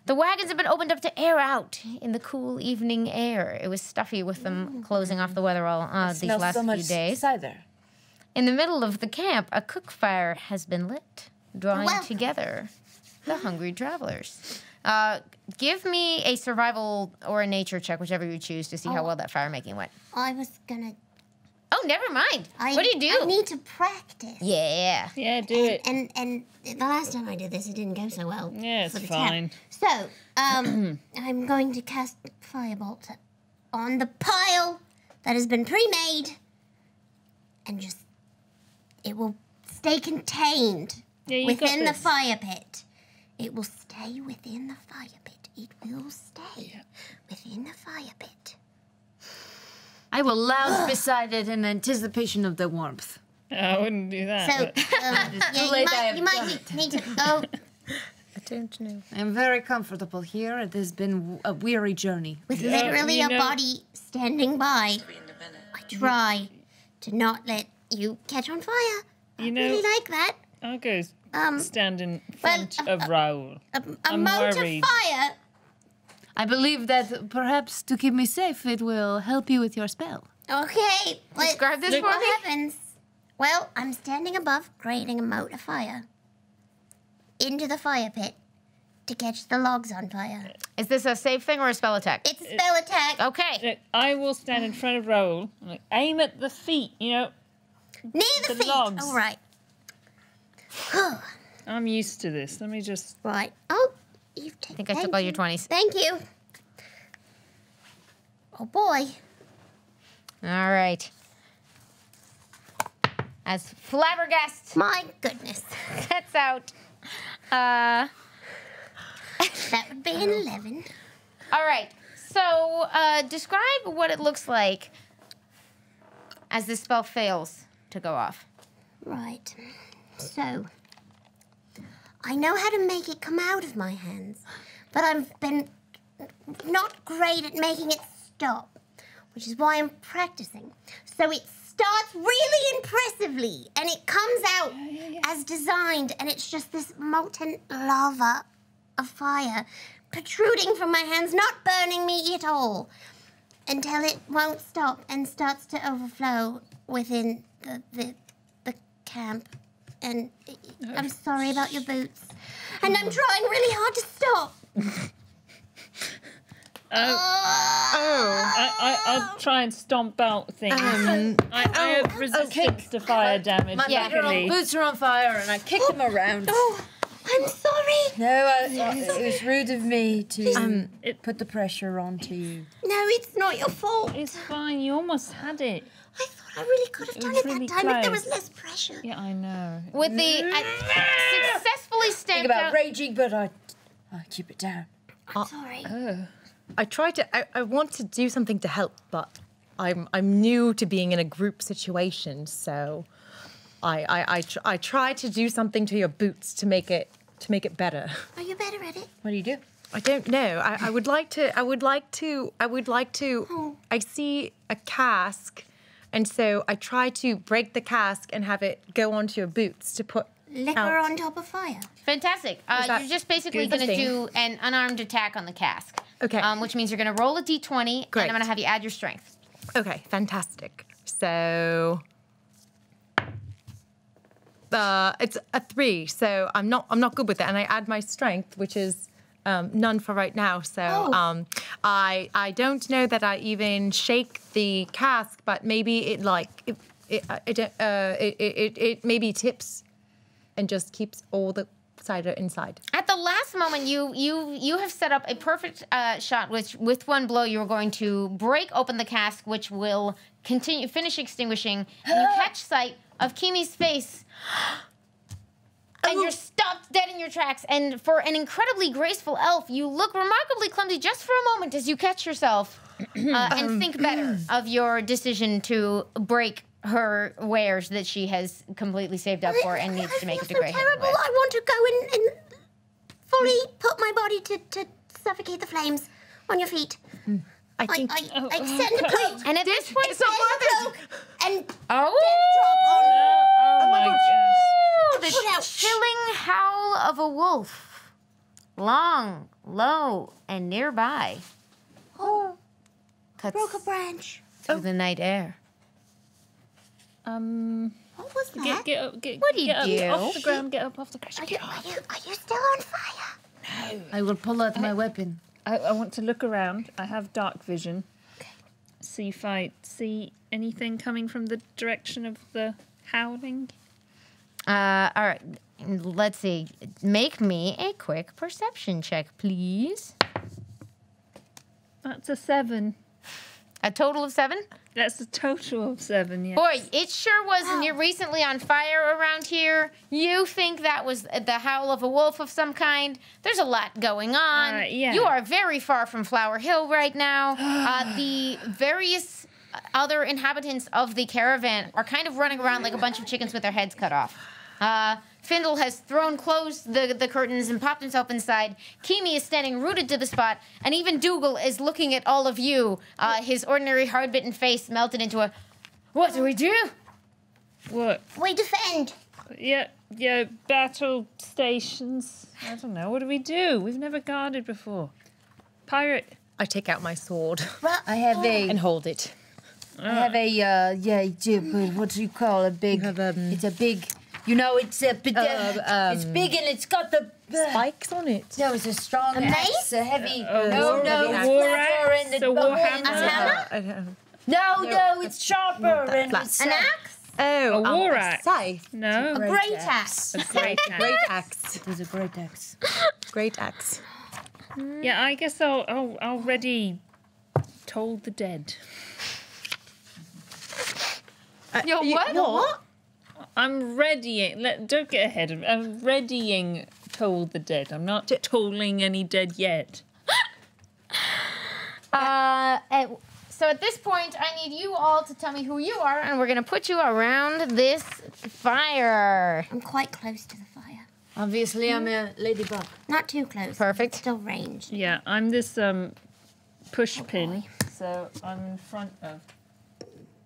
The wagons have been opened up to air out in the cool evening air. It was stuffy with them closing off the weather all these Smells last so much few days. cider. In the middle of the camp, a cook fire has been lit, drawing Wow. together the hungry travelers. Give me a survival or a nature check, whichever you choose, to see how well that fire making went. I was gonna. Oh, never mind. What do you do? I need to practice. Yeah. Yeah, do it. And the last time I did this, it didn't go so well. Yeah, it's for the fine. temp. So, I'm going to cast Firebolt on the pile that has been pre-made, and just it will stay contained Yeah, you within got the this. fire pit. It will stay within the fire pit. It will stay within the fire pit. I will lounge beside it in anticipation of the warmth. I wouldn't do that. So, but- yeah, late I have you done might need to. Oh, I don't know. I'm very comfortable here. It has been a weary journey. with literally you a know- body standing by, I try to not let you catch on fire. I You know- really like that. I'll go Um, stand in front of Raoul. A I'm mote worried. of fire. I believe that perhaps to keep me safe, it will help you with your spell. Okay, Describe this for what me. happens? Well, I'm standing above, creating a mote of fire into the fire pit to catch the logs on fire. Is this a safe thing or a spell attack? It's a spell attack. Okay. Look, I will stand in front of Raoul and like, aim at the feet, you know. Near the the feet. logs. All right. I'm used to this. Let me just. Right. Oh, you've taken. I think I took all your 20s. Thank you. Oh boy. All right. As Flabbergast My goodness. sets out. That would be an 11. All right. So describe what it looks like as this spell fails to go off. Right. So, I know how to make it come out of my hands, but I've been not great at making it stop, which is why I'm practicing. So it starts really impressively, and it comes out as designed, and it's just this molten lava of fire protruding from my hands, not burning me at all, until it won't stop and starts to overflow within the camp. And I'm sorry about your boots. And I'm trying really hard to stop. I'll try and stomp out things. I have resistance to fire damage. My luckily. boots are on fire, and I kicked them around. Oh, I'm sorry. No, it was rude of me to put the pressure onto you. No, it's not your fault. It's fine. You almost had it. I thought I really could have done was it really that time if there was close. less pressure. Yeah, I know. With the successfully Think stamped about out... raging, but I keep it down. I'm sorry. I try to. I want to do something to help, but I'm new to being in a group situation, so I try to do something to your boots to make it better. Are you better at it? What do you do? I don't know. I would like to. I see a cask, and so I try to break the cask and have it go onto your boots to put Liquor out. on top of fire. Fantastic. that You're just basically good? going to Thing. do an unarmed attack on the cask. Okay. Which means you're going to roll a d20, Great. and I'm going to have you add your strength. Okay, fantastic. So it's a 3, so I'm not good with it, and I add my strength, which is none for right now. So I don't know that I even shake the cask, but maybe it maybe tips and just keeps all the cider inside. At the last moment, you have set up a perfect shot, which with one blow you are going to break open the cask, which will finish extinguishing, and you catch sight of Kimi's face, and you're stopped dead in your tracks. And for an incredibly graceful elf, you look remarkably clumsy just for a moment as you catch yourself and think better of your decision to break her wares that she has completely saved up for and needs to make it to so Grey terrible. Haven with. I want to go and fully put my body to suffocate the flames on your feet. I think I send a cloak. And at this point, Send a cloak and oh, my gosh. the Put out. chilling howl of a wolf, long, low, and nearby, cuts broke a branch. through the night air. What was that? Get up, get What do you get up do? off the ground, get up off the ground. Are you still on fire? I will pull out my weapon. I want to look around. I have dark vision. See if I see anything coming from the direction of the howling. All right, let's see. Make me a quick perception check, please. That's a 7. A total of 7? That's a total of 7, yeah. Boy, it sure was near recently on fire around here. You think that was the howl of a wolf of some kind? There's a lot going on. Yeah. You are very far from Flower Hill right now. The various other inhabitants of the caravan are kind of running around like a bunch of chickens with their heads cut off. Findle has closed the curtains and popped himself inside. Kimi is standing rooted to the spot, and even Dougal is looking at all of you, his ordinary hard-bitten face melted into a, what do we do? What? We defend. Yeah, battle stations. I don't know. What do we do? We've never guarded before. Pirate. I take out my sword I have and hold it. I have a what do you call a big? It's a big. You know, it's a big. It's big and it's got the Spikes on it. No, it's a strong mace? axe, a heavy. war axe, and a war hammer. No, it's sharper and flat. it's An axe? Oh, A war a axe. scythe. No. Great axe. A great axe. Great axe. It was a great axe. Great axe. Yeah, I guess I'll already told the dead. Yo, what? I'm readying. Don't get ahead of me. I'm readying told the dead. I'm not tolling any dead yet. So at this point, I need you all to tell me who you are, and we're going to put you around this fire. I'm quite close to the fire. Obviously, I'm a ladybug. Not too close. Perfect. Still ranged. Yeah, I'm this push pin, so I'm in front of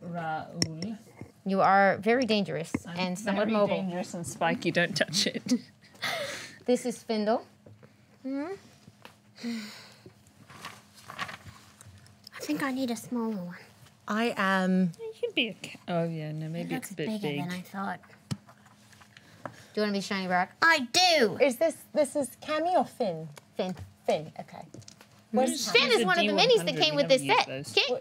Raoul. You are very dangerous and somewhat Very mobile. dangerous and spiky. Don't touch it. This is Findle. I think I need a smaller one. I am. You could be a. Oh yeah, no, maybe Looks it's a bit bigger big. than I thought. Do you want to be shiny rock? I do. Is this is Cammy or Finn? Finn. Finn. Okay. Finn is one of the minis that came with this set.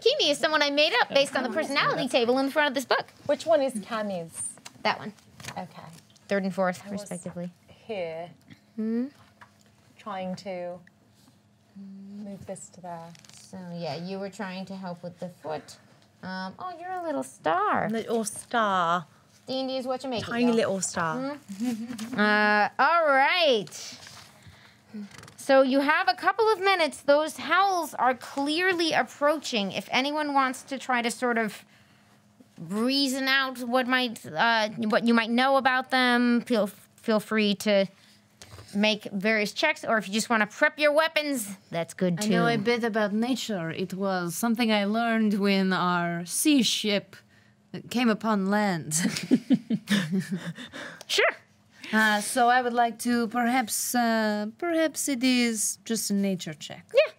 Kimi is someone I made up based on the personality table in the front of this book. Which one is Cammy's? That one. Okay. Third and fourth, respectively. Here. Trying to move this to there. So yeah, you were trying to help with the foot. Oh, you're a little star. Little star. D&D is what you make Tiny it. little star. All right. So you have a couple of minutes. Those howls are clearly approaching. If anyone wants to try to sort of reason out what you might know about them, feel free to make various checks. Or if you just want to prep your weapons, that's good I too. know a bit about nature. It was something I learned when our sea ship came upon land. Sure. So I would like to perhaps it is just a nature check. Yeah.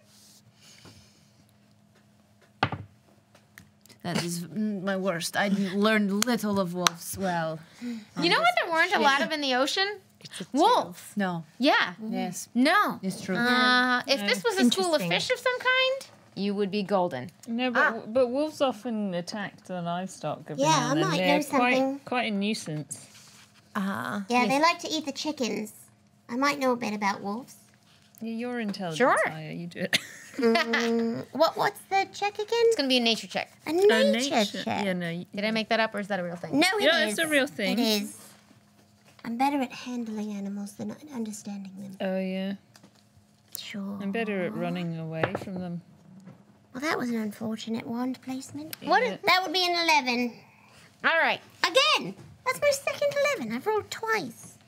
That is my worst. I learned little of wolves. Well, You know what there weren't a lot of in the ocean? Wolves. no. Yeah. Yes, No. it's true. If this was a school of Interesting. fish of some kind, you would be golden. No, but wolves often attack the livestock. every Yeah, now and I then. might They're know something. Quite a nuisance. Yeah, they like to eat the chickens. I might know a bit about wolves. Yeah, you're intelligent. Sure. Higher. You do it. What's the check again? It's going to be a nature check. A nature check. Yeah, no. Did I make that up or is that a real thing? No, it is. Yeah, it's a real thing. It is. I'm better at handling animals than understanding them. Oh yeah. Sure. I'm better at running away from them. Well, that was an unfortunate wand placement. Yeah. That would be an 11. All right. Again! That's my second 11. I've rolled twice.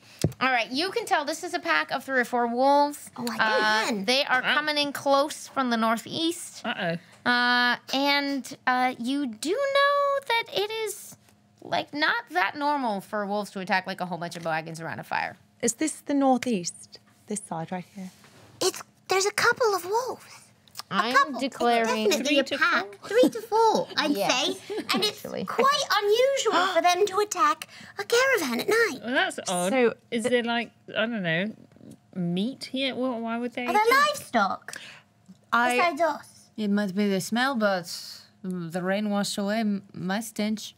All right. You can tell this is a pack of 3 or 4 wolves. Oh, I can. They are coming in close from the northeast. And you do know that it is like not that normal for wolves to attack like a whole bunch of wagons around a fire. Is this the northeast? This side right here. There's a couple of wolves. I'm Couple. declaring Definitely a pack. 3 to 4, I'd Yes, say. And it's actually. quite unusual for them to attack a caravan at night. Well, that's odd. So Is there like, I don't know, meat here? Well, why would they? Are they livestock? Besides us. It might be the smell, but the rain washed away my stench.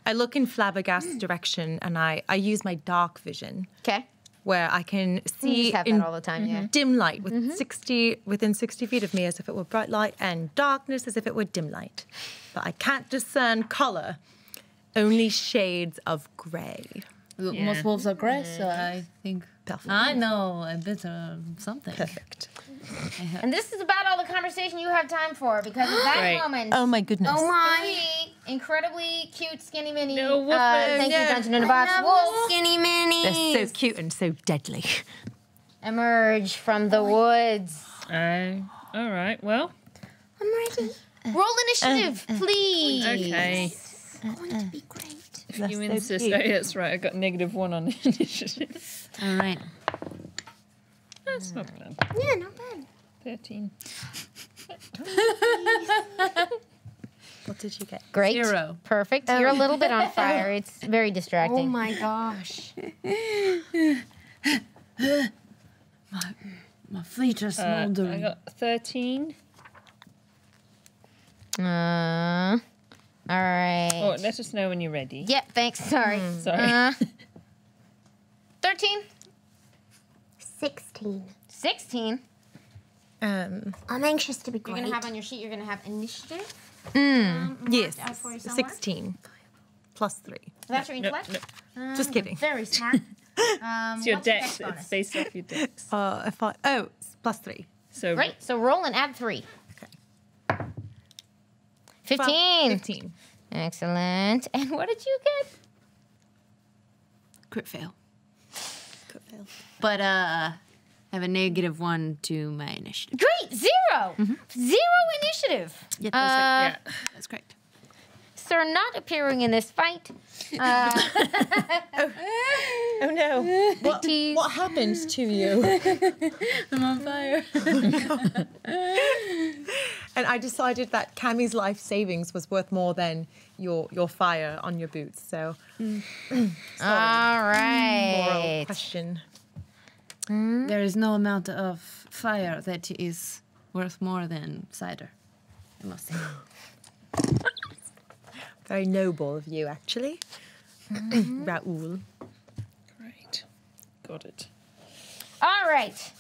I look in Flabbergast's direction and I use my dark vision Okay. where I can You see just have in that all the time, yeah. dim light with within 60 feet of me as if it were bright light and darkness as if it were dim light. But I can't discern color, only shades of gray. Most wolves are grey, so I think Perfect. I know a bit of something. Perfect. And this is about all the conversation you have time for because at that Great. moment, Oh my goodness. Oh my. 3 incredibly cute skinny mini. No, wolf- thank you, no. Dungeon in a Box. Wolves Skinny minis. They're so cute and so deadly. emerge from the woods. All right. Well, I'm ready. Roll initiative, please. okay. It's going to be great. If you insist. Oh, yeah, that's right. I got -1 on initiative. All right. That's not bad. Yeah, not bad. 13. What did you get? Great. 0. Perfect. You're a little bit on fire. It's very distracting. Oh my gosh. My feet are I smoldering. got 13. All right. Oh, let us know when you're ready. Yep, thanks. Sorry. Sorry. 13, 16. 16. Um, I'm anxious to be You're great. going to have on your sheet, you're going to have initiative. yes, out for you somewhere? 16 plus 3. That's your intellect. Just kidding. Very smart. It's your what's your dex. bonus? It's based off your dex. It's plus 3. So Great. So roll and add 3. Okay. 15. 15. Excellent. And what did you get? Crit fail. But I have a -1 to my initiative. Great, 0. 0 initiative. Yeah, Yeah. that's correct. Sir, not appearing in this fight. Oh no. What happened to you? I'm on fire. And I decided that Cammy's life savings was worth more than your fire on your boots. So, All moral right. question. There is no amount of fire that is worth more than cider, I must say. Very noble of you, actually. Raoul. Right. Got it. All right.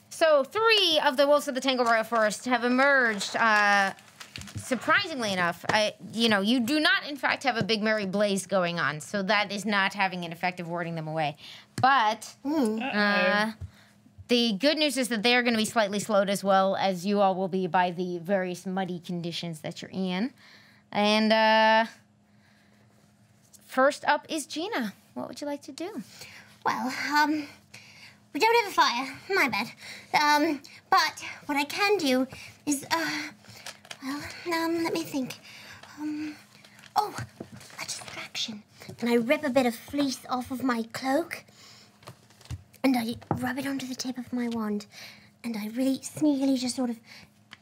So 3 of the wolves of the Tangle Royal Forest have emerged. Surprisingly enough, you do not, in fact, have a big merry blaze going on, so that is not having an effect of warding them away. But the good news is that they are going to be slightly slowed as well as you all will be by the various muddy conditions that you're in. And first up is Gina. What would you like to do? Well, we don't have a fire. My bad. But what I can do is, let me think. Oh, a distraction. And I rip a bit of fleece off of my cloak, and I rub it onto the tip of my wand, and I really sneakily just sort of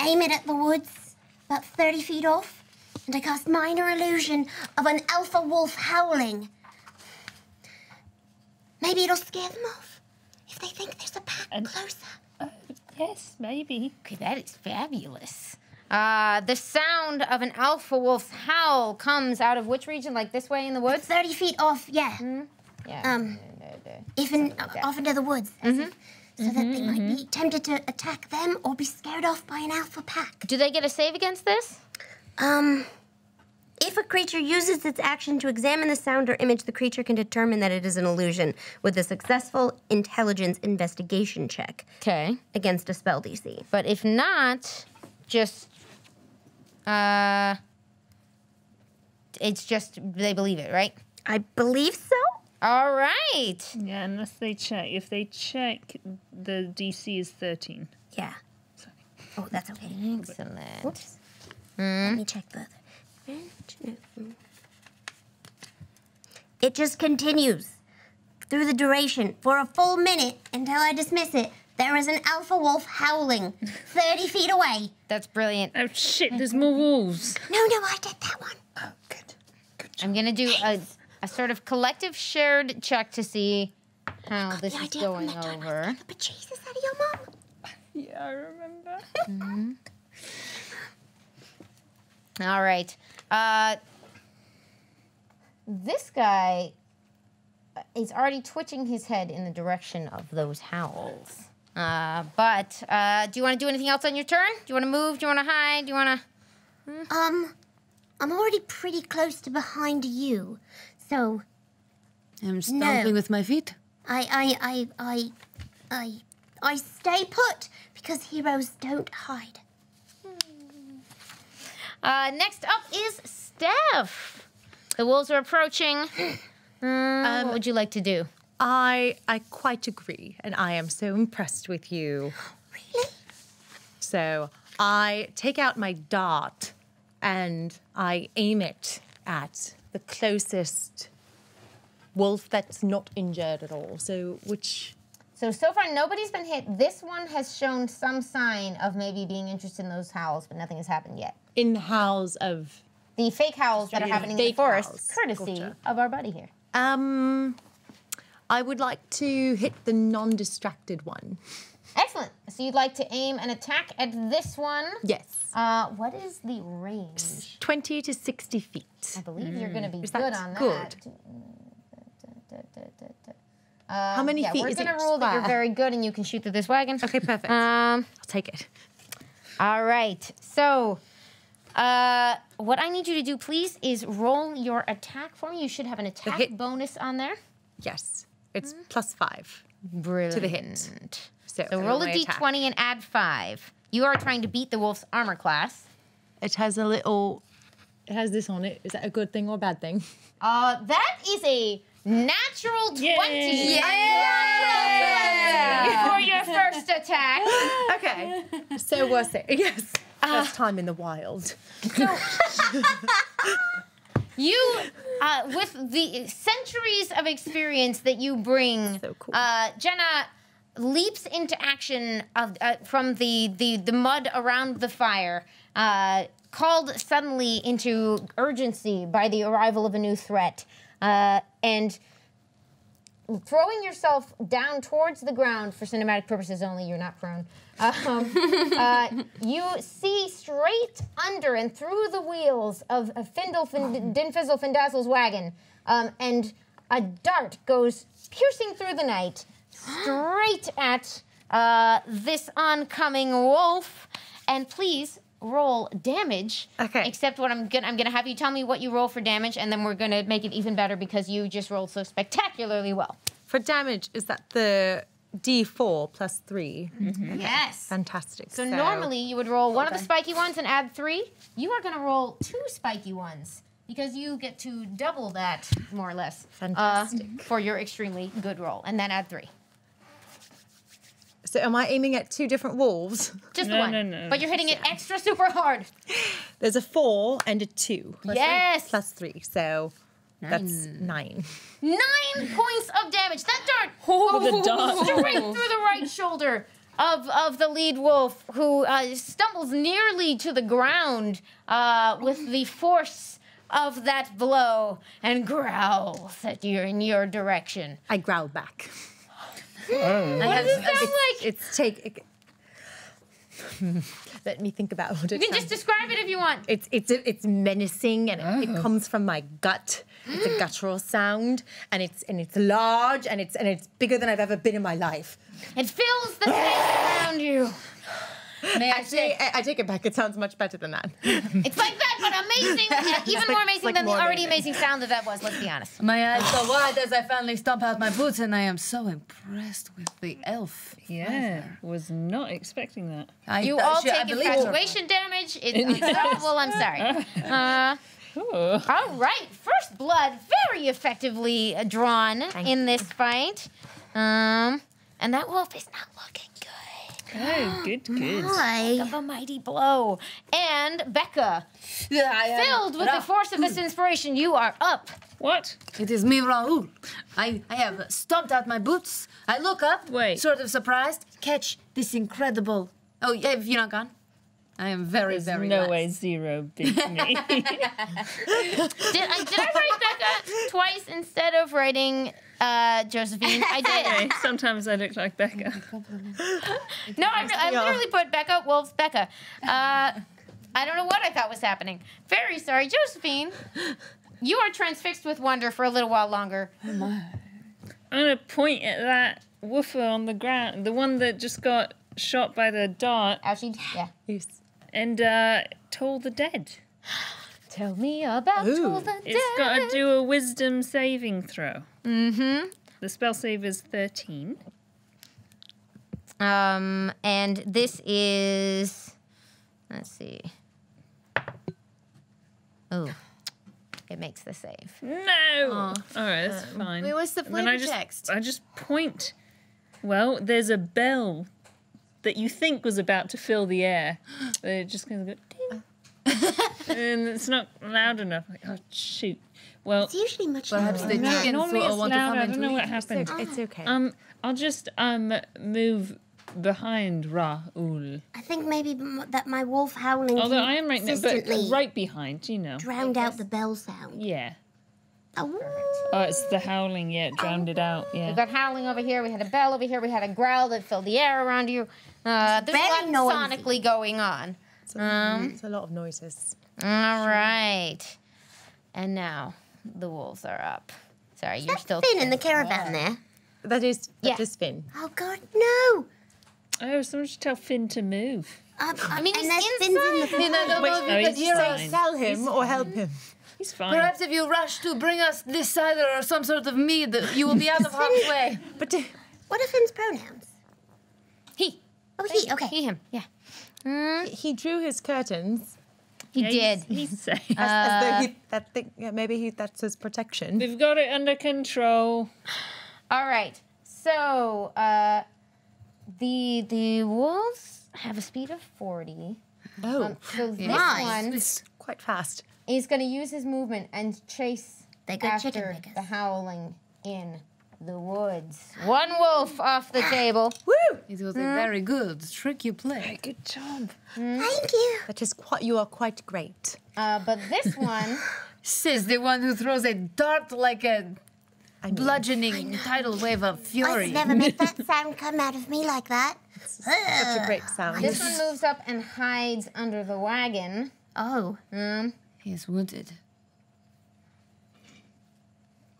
aim it at the woods, about 30 feet off, and I cast minor illusion of an alpha wolf howling. Maybe it'll scare them off if they think there's a pack closer. Yes, maybe. Okay, that is fabulous. The sound of an alpha wolf's howl comes out of which region? Like this way in the woods? 30 feet off, yeah. Yeah. Even off into the woods, as if, so that they might be tempted to attack them or be scared off by an alpha pack. Do they get a save against this? If a creature uses its action to examine the sound or image, the creature can determine that it is an illusion with a successful intelligence investigation check Okay. against a spell DC. But if not, just it's just they believe it, right? I believe so. All right. Yeah, unless they check. If they check, the DC is 13. Yeah. Sorry. Oh, that's okay. Excellent. Whoops. Let me check further. It just continues through the duration for a full minute until I dismiss it. There is an alpha wolf howling 30 feet away. That's brilliant. Oh shit! There's more wolves. No, I did that one. Oh, good. I'm gonna do a sort of collective shared check to see how this The is idea from going the time I over. took the bejesus out of your mum. Yeah, I remember. All right. This guy is already twitching his head in the direction of those howls. But do you want to do anything else on your turn? Do you want to move? Do you want to hide? Do you want to? I'm already pretty close to behind you, so I'm stomping with my feet. I stay put because heroes don't hide. Next up is Steph. The wolves are approaching. What would you like to do? I quite agree, and I am so impressed with you. Really? So I take out my dart and I aim it at the closest wolf that's not injured at all. So So far, nobody's been hit. This one has shown some sign of maybe being interested in those howls, but nothing has happened yet. in the howls of The fake howls that are happening in the fake forest, howls. courtesy Gotcha. of our buddy here. I would like to hit the non-distracted one. Excellent. So you'd like to aim an attack at this one. Yes. What is the range? 20 to 60 feet. I believe you're going to be Is good that on good? that. How many feet we're is going to each rule that you're square? very good and you can shoot through this wagon. Okay, perfect. I'll take it. All right. So, what I need you to do, please, is roll your attack for me. You should have an attack hit. bonus on there. Yes. It's +5 Brilliant. to the hit. So roll a my attack. d20 and add 5. You are trying to beat the wolf's armor class. It has a little. It has this on it. Is that a good thing or a bad thing? That is a Natural 20. Yay. For your first attack. Okay. So we'll say yes. First time in the wild. So, you, with the centuries of experience that you bring, So cool. Jenna leaps into action from the mud around the fire, called suddenly into urgency by the arrival of a new threat, and throwing yourself down towards the ground for cinematic purposes only. You're not prone. You see straight under and through the wheels of Dinfizzle Findazzle's wagon, and a dart goes piercing through the night straight at this oncoming wolf. And please roll damage. Okay. Except what I'm gonna have you tell me what you roll for damage, and then we're gonna make it even better because you just rolled so spectacularly well. For damage, is that the D4 plus 3? Yes. Fantastic. So normally you would roll one of the spiky ones and add 3. You are going to roll 2 spiky ones because you get to double that, more or less. Fantastic. For your extremely good roll, and then add 3. So am I aiming at 2 different wolves? Just the No, one. no, no. But you're hitting it extra super hard. There's a 4 and a 2. Yes. Plus 3. So that's 9. 9 points of damage. That dart The dart. straight through the right shoulder of the lead wolf, who stumbles nearly to the ground with the force of that blow and growls at you in your direction. I growl back. What does it sound like? It's take. Let me think about what it You can just describe it if you want. It's menacing and it comes from my gut. It's a guttural sound and it's large and it's bigger than I've ever been in my life. It fills the space around you. Actually, I take it back. It sounds much better than that. It's like that, but amazing. Even more amazing like than the more already amazing. amazing sound that was, let's be honest. My eyes go wide as I finally stomp out my boots, and I am so impressed with the elf. Yeah, was not expecting that. You all take infatuation damage. It's well, I'm sorry. All right, first blood, very effectively drawn in this fight. And that wolf is not looking good. Oh, good. Of a mighty blow. And Becca, filled with the force of this inspiration, you are up. What? It is me, Raoul. I have stomped out my boots. I look up, Wait. sort of surprised, catch this incredible... Oh, yeah, have you not gone? I am very, There's very no glad. way Zero beat me. Did I write Becca twice instead of writing Josephine? I did. Okay, sometimes I look like Becca. No, I literally put Becca, Wolves, Becca. I don't know what I thought was happening. Very sorry. Josephine, you are transfixed with wonder for a little while longer. I'm gonna point at that woofer on the ground, the one that just got shot by the dart, Ouchie. Yeah. Yes. and toll the dead. Tell me about Toll the Dead. It's got to do a wisdom saving throw. Mm-hmm. The spell save is 13. And this is, let's see. Oh, it makes the save. No! All right, that's fine. Wait, what's the And then I flavor just, text? I just point. Well, there's a bell that you think was about to fill the air. But it just kind of go ding. And it's not loud enough. Like, oh, shoot. Well, It's usually much Perhaps louder. the chickens normally will it's want to loud. come I into don't know what it. happened. It's okay. I'll just move behind Raoul. I think maybe that my wolf howling Although I am right now, but consistently right behind, you know. drowned out the bell sound. Yeah. Oh. Oh, it's the howling. Yeah, it drowned it out. We Yeah. got howling over here. We had a bell over here. We had a growl that filled the air around you. There's a very lot noisy. sonically going on. It's a lot of noises. All right. And now the wolves are up. Sorry, you're still. Finn in the caravan there. That is Yeah. Finn. Oh God, no! Oh, someone should tell Finn to move. I mean, and he's there's Finn's in the Finn, I don't know if Oh, you can he's hear us. fine. Tell him or help him. He's fine. Perhaps if you rush to bring us this cider or some sort of mead, you will be out of harm's way. But What are Finn's pronouns? he. Oh, he. Okay. He, him. Yeah. he drew his curtains He Yeah, did. He's safe. As though that's his protection. We've got it under control. All right. So the wolves have a speed of 40. Oh, So this Nice. one it's quite fast. is going to use his movement and chase They're good chicken after pickers. the howling in the woods. One wolf off the table. It was a very good trick you played. Good job. Thank you. That is quite. You are quite great. But this one, Says the one who throws a dart like a I mean, bludgeoning tidal wave of I've fury. never made that sound come out of me like that. such a great sound. this one moves up and hides under the wagon. Oh. He is wounded.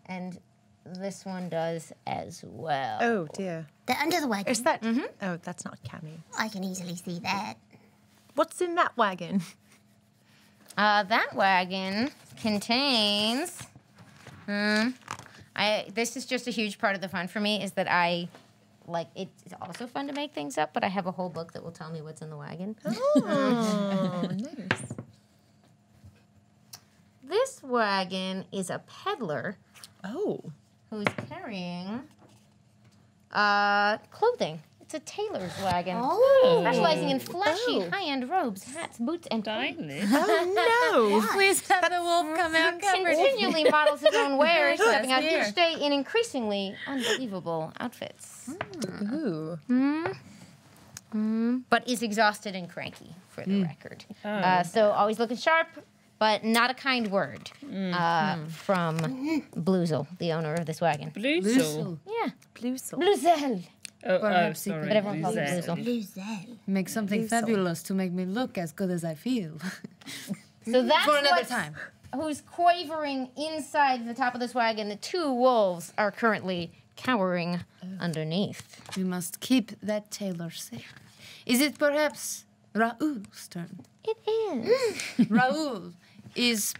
And this one does as well. Oh dear. They're under the wagon. Is that? Oh, that's not Cammy. I can easily see that. What's in that wagon? That wagon contains. This is just a huge part of the fun for me is that it's also fun to make things up, but I have a whole book that will tell me what's in the wagon. Oh, nice. This wagon is a peddler Oh. who's carrying clothing. It's a tailor's wagon. Oh. Specializing in flashy Oh. high-end robes, hats, boots, and Stylish. Oh no. Please have the wolf come out covered. continually models his own wares, Yes, stepping out here. each day in increasingly unbelievable outfits. Ooh. But is exhausted and cranky, for the record. So always looking sharp, but not a kind word from Bluezel, the owner of this wagon. Bluesel. Yeah, Bluesel. Bluzel. Perhaps he sorry. But everyone calls it Bluesel. Bluzel. Luzel. Make something Bluesel. fabulous to make me look as good as I feel. So that's For another what's- time. Who's quavering inside the top of this wagon. The two wolves are currently cowering underneath. We must keep that tailor safe. Is it perhaps Raoul's turn? It is. Raoul is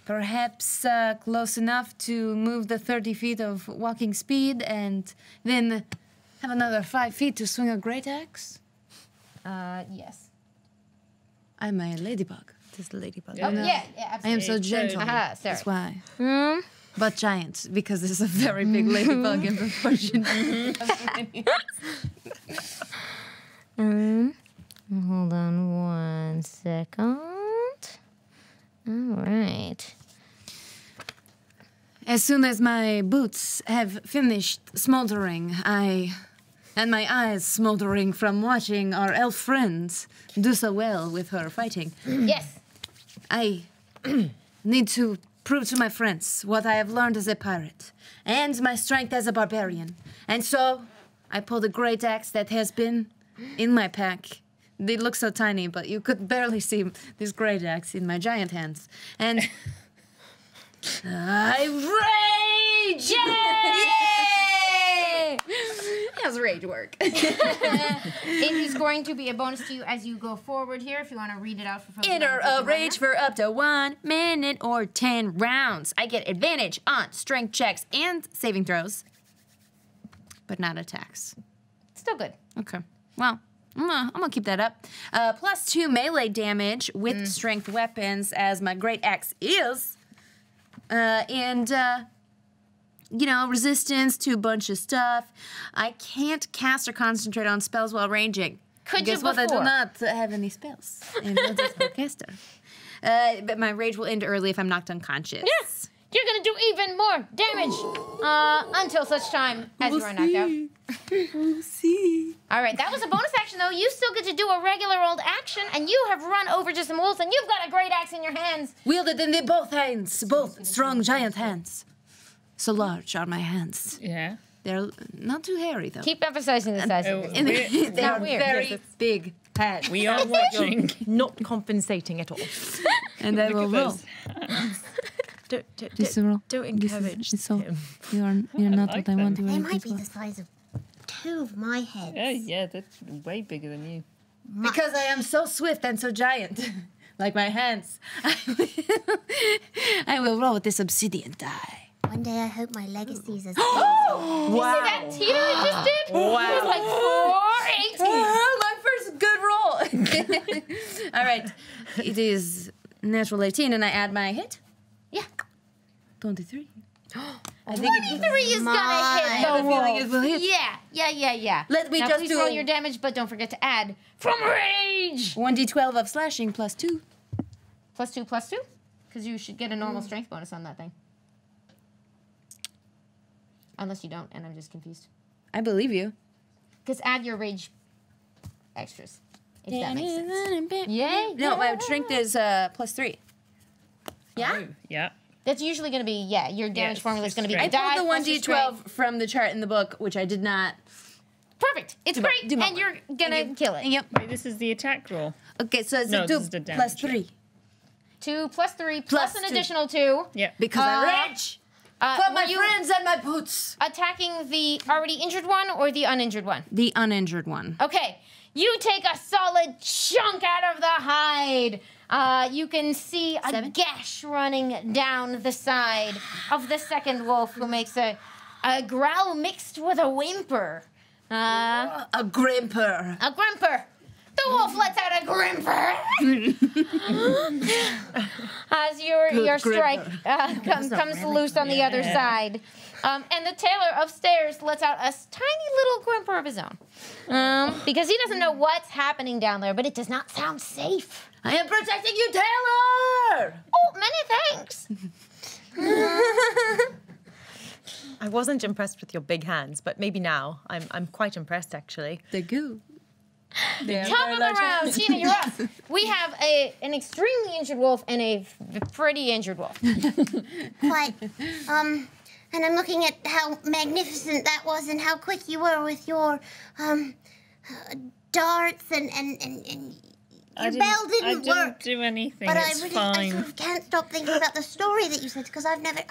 perhaps close enough to move the 30 feet of walking speed and then have another 5 feet to swing a great axe? Yes. I'm a ladybug. It is the ladybug. Oh, yeah, I absolutely. am so It's gentle. totally- Aha, sorry. That's why. But giant, because there's a very big ladybug in proportion. Hold on 1 second. All right. As soon as my boots have finished smoldering, and my eyes smoldering from watching our elf friends do so well with her fighting, Yes. I need to prove to my friends what I have learned as a pirate and my strength as a barbarian. And so I pulled a great axe that has been in my pack. They look so tiny, but you could barely see this great axe in my giant hands. And I rage! Yay! How's rage work? It is going to be a bonus to you as you go forward here. If you want to read it out for folks. who Enter don't a take the rage for up to 1 minute or 10 rounds. I get advantage on strength checks and saving throws, but not attacks. Still good. Okay. Well, I'm gonna keep that up. +2 melee damage with strength weapons, as my great axe is. Resistance to a bunch of stuff. I can't cast or concentrate on spells while ranging. Could Guess you what? I do before? not have any spells. And I'm just a caster. But my rage will end early if I'm knocked unconscious. Yes. You're gonna do even more damage until such time as you are knocked out. We'll see. All right, that was a bonus action though. You still get to do a regular old action, and you have run over to some wolves, and you've got a great axe in your hands. Wielded in the both hands, both strong giant hands. So large are my hands. Yeah. They're not too hairy though. Keep emphasizing the size of And it. they not are weird. very big hands. We are watching. Not compensating at all. And I will roll. Just roll. Don't encourage It's so him. you're not like what I want. them. You They are might be just the size of 2 of my heads. Yeah, that's way bigger than you. because I am so swift and so giant, like my hands. I will roll with this obsidian die. One day I hope my legacy is as That Tina just did? Wow. It was like 418. My first good roll. All right, it is Natural 18, and I add my hit. Yeah. 23. I think 23 is gonna hit the feeling it will wolf. hit. Yeah. Let me Now just please do roll your damage, but don't forget to add from rage. 1d12 of slashing plus 2. +2, +2? Because you should get a normal strength bonus on that thing. Unless you don't, and I'm just confused. I believe you. Because add your rage extras, if that makes sense. Yay. No, my strength is plus 3. Yeah? Oh, yeah. That's usually going to be, your damage Yes, formula is going to be strength. the I die pulled plus the your 1d12 strength. from the chart in the book, which I did not. Perfect. It's Do my- great, do my and you're work. going to kill it. Yep. Wait, this is the attack roll. Okay, so it's No, a this 2 is the plus damage. 3. 2 plus 3 plus an 2. additional 2. Yeah. Because I'm rich! For my were you friends and my boots! attacking the already injured one or the uninjured one? The uninjured one. Okay, you take a solid chunk out of the hide. You can see a gash running down the side of the second wolf, who makes a growl mixed with a whimper. A grimper. A grumper. The wolf lets out a grumper as your strike comes loose on the other side. And the tailor upstairs lets out a tiny little grumper of his own. Because he doesn't know what's happening down there, but it does not sound safe. I am protecting you, Taylor! Oh, many thanks. I wasn't impressed with your big hands, but maybe now. I'm quite impressed, actually. The goo. Top of the round, Tina, you're up. We have an extremely injured wolf and a pretty injured wolf. Quite. And I'm looking at how magnificent that was and how quick you were with your darts and your bell didn't I work. didn't do anything. But It's I fine. sort of can't stop thinking about the story that you said because I've never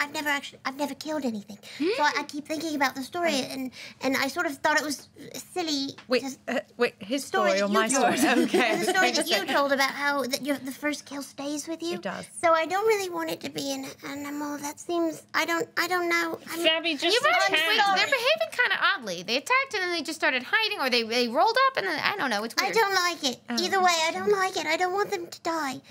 killed anything. So I keep thinking about the story and I sort of thought it was silly. Wait, his story that or you my told. story? Okay. The story that you told about how the first kill stays with you. It does. So I don't really want it to be an animal. That seems I don't know. I mean, Fabby just You've already attacked. explained, they're behaving kind of oddly. They attacked and then they just started hiding, or they rolled up and then, I don't know, it's I weird. don't like it. Either way, I don't like it. I don't want them to die.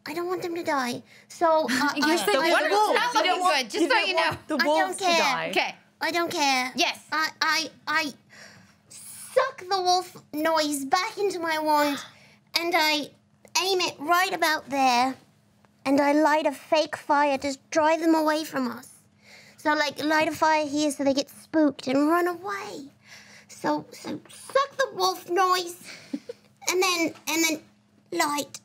I don't want them to die. So You're saying One of them's not You don't looking want- good, just so you know. The I wolves don't care. to die. Okay. I don't care. Yes. I suck the wolf noise back into my wand and I aim it right about there and I light a fake fire to drive them away from us. So light a fire here so they get spooked and run away. So suck the wolf noise and then light.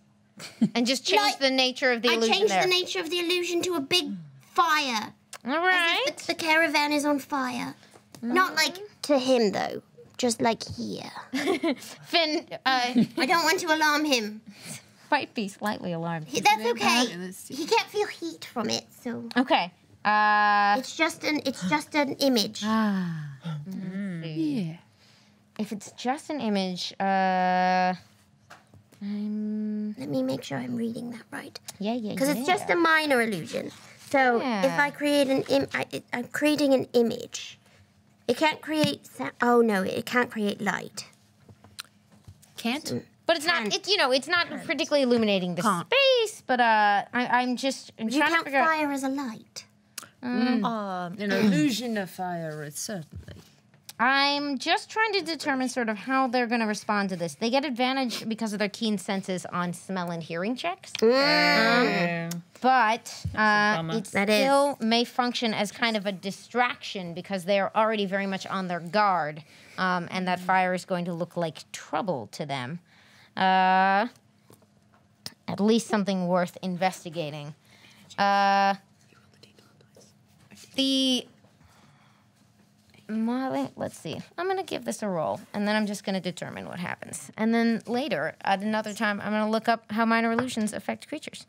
And just change Like, the nature of the I illusion changed there. the nature of the illusion to a big fire. All As right. if the caravan is on fire. Not like to him, though. Just like here. Finn I don't want to alarm him. might be slightly alarmed. That's okay. He can't feel heat from it, so Okay. it's just an image. Yeah. If it's just an image, Let me make sure I'm reading that right. yeah. Because it's just a minor illusion. So Yeah. if I create I'm creating an image. It can't create. Oh no! It can't create light. Can't? But it's not. It's not particularly illuminating the Can't. space. But I'm You trying to count figure out. fire as a light. An illusion of fire, it's certainly. I'm just trying to determine sort of how they're going to respond to this. They get advantage because of their keen senses on smell and hearing checks. Yeah. But bummer. it That is. still may function as kind of a distraction because they are already very much on their guard, and that fire is going to look like trouble to them. At least something worth investigating. Let's see. I'm going to give this a roll, and then I'm just going to determine what happens. And then later, at another time, I'm going to look up how minor illusions affect creatures.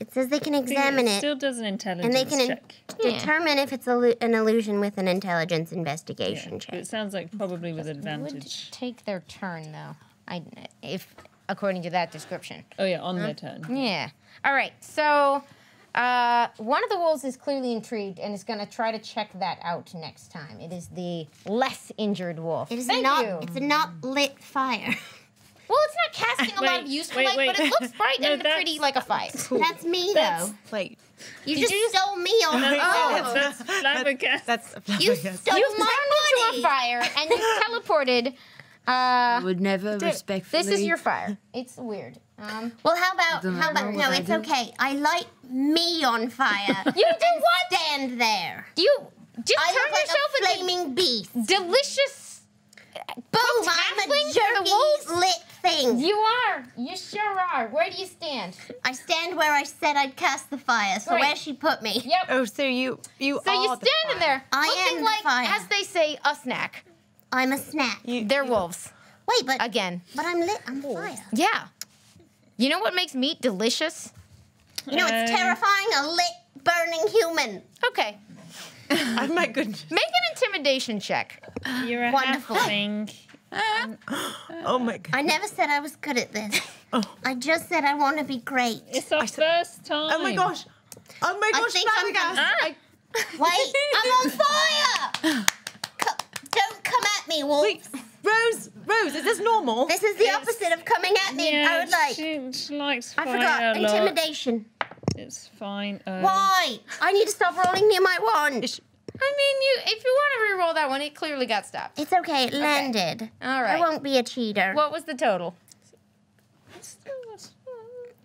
It says they can examine It it still does an and intelligence they can check. determine if it's an illusion with an intelligence investigation But check. it sounds like probably with Would advantage. take their turn, though. If according to that description. Oh yeah, on their turn. Yeah. All right. So one of the wolves is clearly intrigued and is going to try to check that out next time. It is the less injured wolf. It is Thank not. you. It's a not lit fire. Well, it's not casting a lot of Wait, useful wait, light, but wait. it looks bright No, and that's- pretty like a fire. That's me, That's- though. Wait. You just stole me on the That's, phone. that's flabbergasted. That's You flabbergasted. stole You my turned money. into a fire and you teleported. I would never respectfully. This is your fire. It's weird. Well, how about, don't know no, what I it's do. okay. I light me on fire. You do what? Stand there. You just I turn look like yourself a into flaming beast. delicious. Boom, I'm halfling a for the jerky wolves? lit thing. You are. You sure are. Where do you stand? I stand where I said I'd cast the fire, so Great. where she put me. Yep. Oh, so you So are you the standing there, I looking am like, fire. as they say, a snack. I'm a snack. They're wolves Wait, but again. I'm lit. I'm fire. Yeah. You know what makes meat delicious? You know, it's terrifying. A lit, burning human. Okay. Oh my goodness. Make an intimidation check. You're a Wonderful. halfling. Oh my god. I never said I was good at this. Oh. I just said I want to be great. It's our first time. Oh my gosh. Oh my I gosh, think I'm flabbergasted. Wait, I'm on fire! Don't come at me, wolf. Wait, Rose, is this normal? This is the opposite of coming at me. Yeah, I would like. she likes I fire forgot. a lot. Intimidation. It's fine. Why? I need to stop rolling near my wand. I mean, if you want to re-roll that one, it clearly got stopped. It's okay. It landed. All right. I won't be a cheater. What was the total?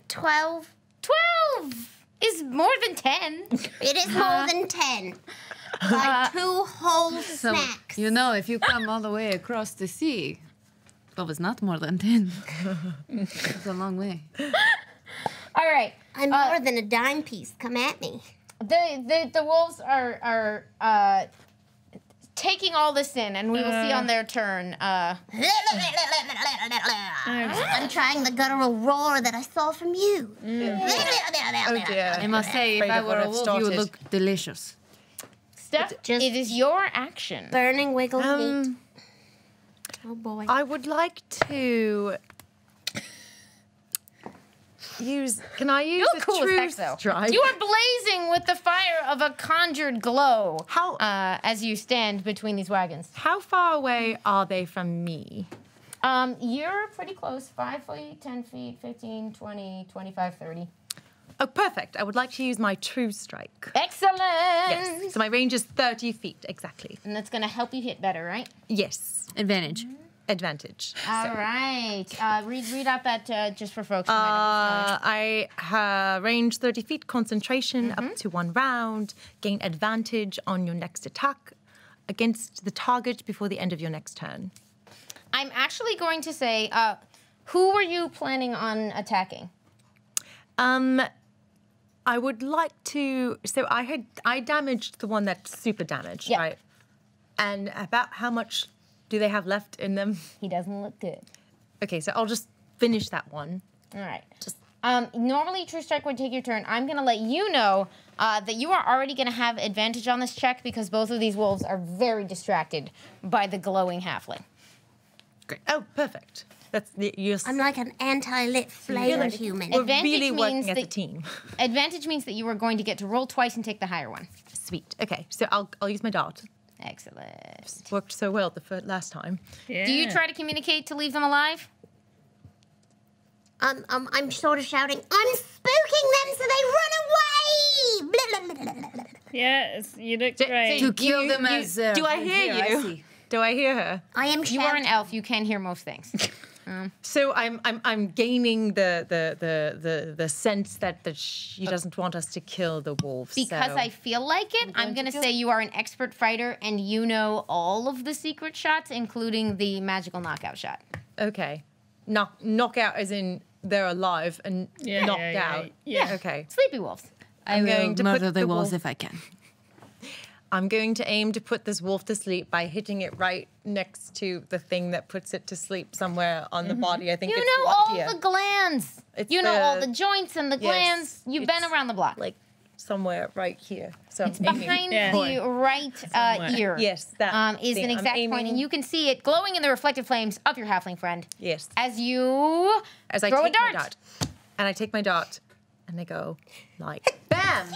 12. 12 is more than 10. It is more than 10. By 2 whole So, snacks. you know, if you come all the way across the sea, that was not more than 10. It's a long way. All right. I'm more than a dime piece. Come at me. The wolves are taking all this in, and we will see on their turn. I'm trying the guttural roar that I saw from you. Oh dear. I must say, if Afraid I of what were a I've wolf, you would started. look delicious. Steph, Just- it is your action. Burning wiggle meat. Oh boy. I would like to use. Can I use You a look cool true as heck, though. strike? You are blazing with the fire of a conjured glow. How- as you stand between these wagons. How far away are they from me? You're pretty close. 5 feet, 10 feet, 15, 20, 25, 30. Oh, perfect. I would like to use my true strike. Excellent. Yes. So my range is 30 feet exactly. And that's going to help you hit better, right? Yes. Advantage. Advantage. All right. Read out that just for folks. Who might I have range 30 feet, concentration up to 1 round, gain advantage on your next attack against the target before the end of your next turn. I'm actually going to say, who were you planning on attacking? I would like to. So I damaged the one that's super damaged, Yeah. right? And about how much do they have left in them? He doesn't look good. Okay, so I'll just finish that one. All right. Normally, True Strike would take your turn. I'm going to let you know that you are already going to have advantage on this check because both of these wolves are very distracted by the glowing halfling. Great. Oh, perfect. That's you're. I'm like an anti-lit flame human. We're Advantage really working means as a that- team. Advantage means that you are going to get to roll twice and take the higher one. Sweet. Okay, so I'll use my dart. Excellent. Worked so well the last time. Yeah. Do you try to communicate to leave them alive? I'm sort of shouting, I'm spooking them so they run away! Blah, blah, blah, blah, blah, blah. Yes, you look great. To kill them as. Do I hear I you? see. Do I hear her? I am You shouting. are an elf. You can hear most things. So I'm gaining the sense that she doesn't want us to kill the wolves. Because so. I feel like it, I'm going to say you are an expert fighter and you know all of the secret shots, including the magical knockout shot. Okay, knockout as in they're alive and Yeah, knocked yeah, yeah, out. yeah. Okay. Sleepy wolves. I I'm will going to put murder the the wolves wolf- if I can. I'm going to aim to put this wolf to sleep by hitting it right next to the thing that puts it to sleep somewhere on the body. I think You it's know up all here. the glands. It's You know all the- the joints and the glands. You've been it's around the block. like somewhere right here. So It's I'm aiming. behind Yeah. the right Somewhere. ear. Yes, that is thing. an I'm exact point, aiming- and you can see it glowing in the reflective flames of your halfling friend Yes. as you As I throw take a dart. my dart. And I take my dart and I go like bam,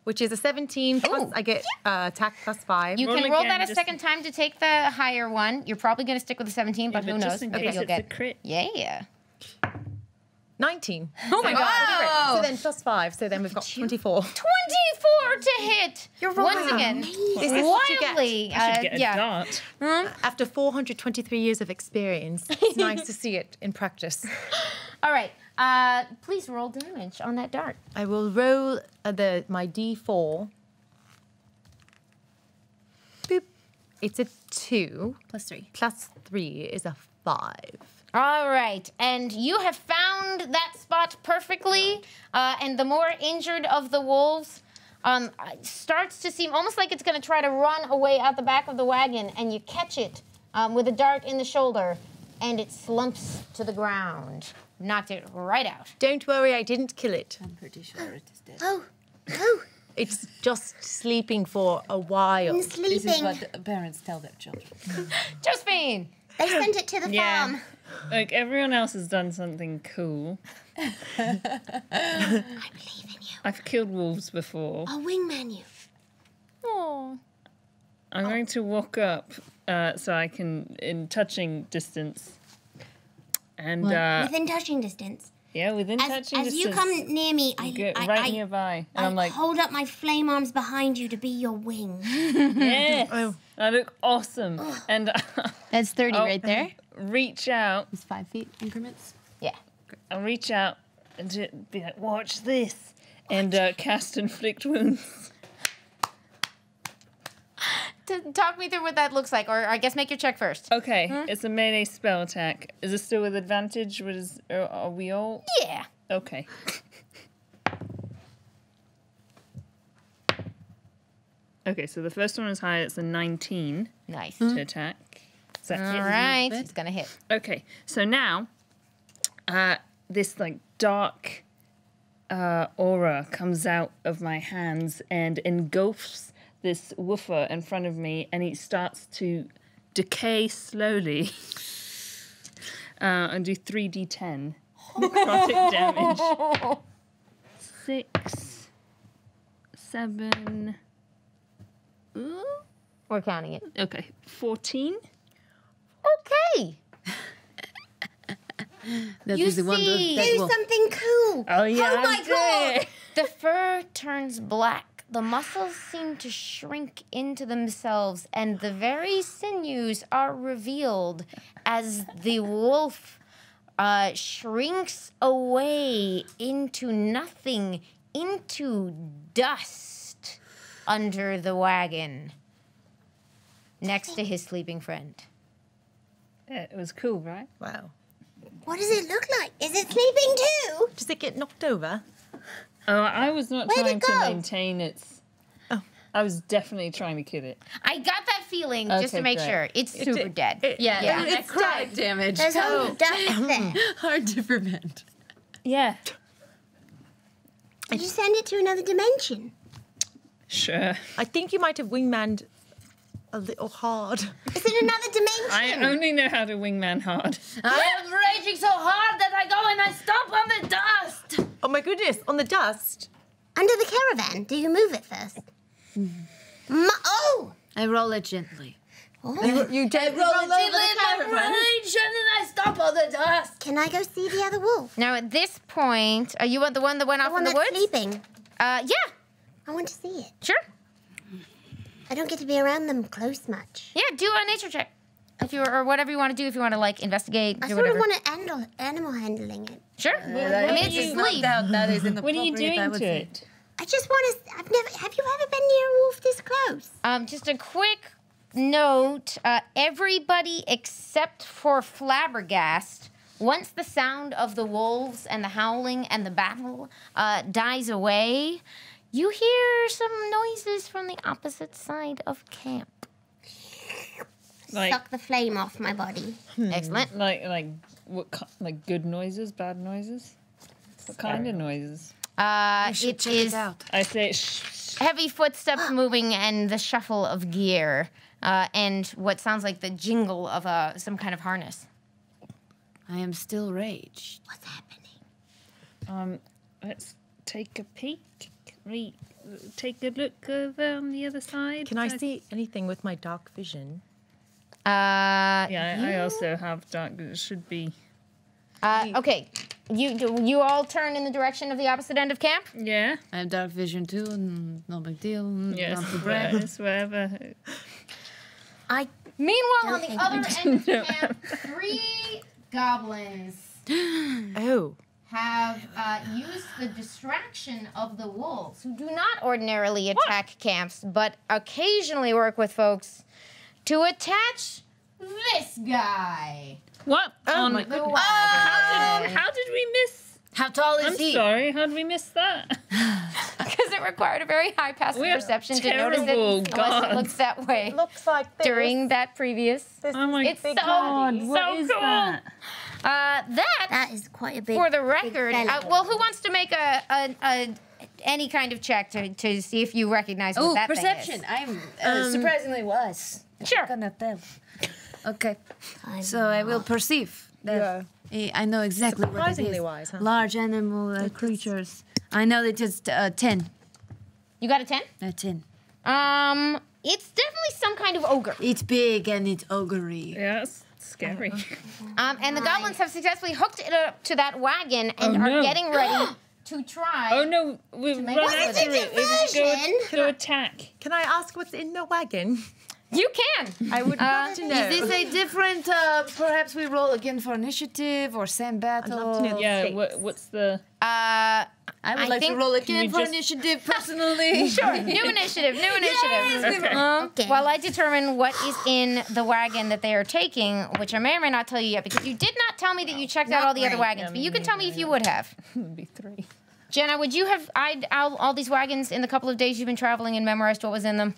which is a 17 plus Ooh. I get attack plus 5. You Roll can roll again, that a just- second time to take the higher one. You're probably going to stick with the 17, but Yeah, who but knows? just in Maybe case you'll it's get a crit. Yeah. 19. Oh my God. So then plus 5. So then we've got 24. 24 to hit. You're Once rolling again. This is what you get. Wildly. I should get a yeah. dart. After 423 years of experience, it's nice to see it in practice. All right. Please roll damage on that dart. I will roll my D4. Boop. It's a 2. +3. Plus 3 is a 5. All right, and you have found that spot perfectly, and the more injured of the wolves starts to seem almost like it's going to try to run away out the back of the wagon, and you catch it with a dart in the shoulder, and it slumps to the ground. Knocked it right out. Don't worry, I didn't kill it. I'm pretty sure it is dead. Oh, It's just sleeping for a while. I'm This is sleeping. what parents tell their children. Josephine! They sent it to the Yeah. farm. Like, everyone else has done something cool. I believe in you. I've killed wolves before. I'll wingman you. Oh. I'm going to walk up so I can, in touching distance. And, Within touching distance. yeah, within As touching you distance. come near me, Get I right nearby. And I'm like, hold up my flame arms behind you to be your wing. yes! I look awesome. And That's 30 Oh. right there. reach out. It's 5 feet increments. Yeah. I'll reach out and be like, watch this. And cast Inflict Wounds. Talk me through what that looks like, or I guess make your check first. Okay, it's a melee spell attack. Is it still with advantage? Are we all? Yeah. Okay. Okay, so the first one is high. It's a 19 Nice. to attack. Is that All hit? right. It's going to hit. Okay, so now this like dark aura comes out of my hands and engulfs this woofer in front of me, and it starts to decay slowly. And do 3d10 necrotic damage. 6, 7. Ooh. We're counting it. Okay, 14. Okay. That You is the one see- that Do will. something cool. Oh yeah, Oh my God. The fur turns black. The muscles seem to shrink into themselves, and the very sinews are revealed as the wolf shrinks away into nothing, into dust under the wagon, next to his sleeping friend. Yeah, it was cool, right? Wow. What does it look like? Is it sleeping too? Does it get knocked over? Oh, I was not Where'd trying it to go? maintain its. Oh. I was definitely trying to kill it. I got that feeling just to Okay, make great. sure. It's super dead. Yeah, Yeah. it's necrotic damage. There's only dust there. Hard to prevent. Yeah. Did you send it to another dimension? Sure. I think you might have wingmanned a little hard. Is it another dimension? I only know how to wingman hard. I am raging so hard that I go and I stomp on the dust. Oh my goodness, on the dust. Under the caravan. Do you move it first? Oh! I roll it gently. You did roll over the caravan. Rage and then I stomp on the dust. Can I go see the other wolf? Now at this point, are you the one that went The off one in the that's woods? sleeping. Yeah, I want to see it. sure. I don't get to be around them close much. Yeah, do a nature check. If you or whatever you want to do, if you want to like investigate, I do sort of whatever. want to handle animal handling it. Sure. I mean, it's asleep. That is in the What are you appropriate, I doing would to say. it? I just want to. Have you ever been near a wolf this close? Just a quick note: everybody except for Flabbergast, once the sound of the wolves and the howling and the battle dies away, you hear some noises from the opposite side of camp. Like, Suck the flame off my body. Excellent. like what? Like good noises, bad noises. What kind of noises? It is I say shh. heavy footsteps moving and the shuffle of gear, and what sounds like the jingle of some kind of harness. I am still raged. What's happening? Let's take a peek. Take a look over on the other side. Can I see anything with my dark vision? Yeah, I also have dark. It should be. Okay. You all turn in the direction of the opposite end of camp. Yeah. I have dark vision too, and no big deal. Yes. Not too bad. Yes. Wherever. Meanwhile, on the think other end of camp, 3 goblins Oh. have used the distraction of the wolves, who do not ordinarily attack camps, but occasionally work with folks, to attach this guy. What? Oh my The goodness. wagon. How did we miss? How tall is I'm he? sorry. How did we miss that? Because it required a very high passive We are perception to notice it terrible unless it gods. looks that way Looks like this. during that previous. Oh my It's so, God! so What is cool. that? That is quite a big. For the big record, fella. well, who wants to make a any kind of check to see if you recognize what Oh, that perception. thing I'm surprisingly wise. is? Sure. Gonna tell. Okay, I'm so I will perceive that. I know exactly what it Surprisingly is. wise, huh? Large animal creatures. I know that it's 10. You got a 10? 10. It's definitely some kind of ogre. It's big and it's ogre-y. Yeah, that's scary. And the goblins have successfully hooked it up to that wagon and Oh, are no. getting ready to try. Oh no, we've make run it after with it. It's diversion. go attack. Can I ask what's in the wagon? You can. I would love to know. Is this a different, perhaps we roll again for initiative or same battle? love to know. Yeah. Six. What's the? I would I like to think- roll we again for just- initiative personally. Sure. New initiative. New initiative. Okay. Okay. While I determine what is in the wagon that they are taking, which I may or may not tell you yet, because you did not tell me that you checked out all the other great. wagons, but you can tell me if you would have. It'd be 3. Jenna, would you have eyed all these wagons in the couple of days you've been traveling and memorized what was in them?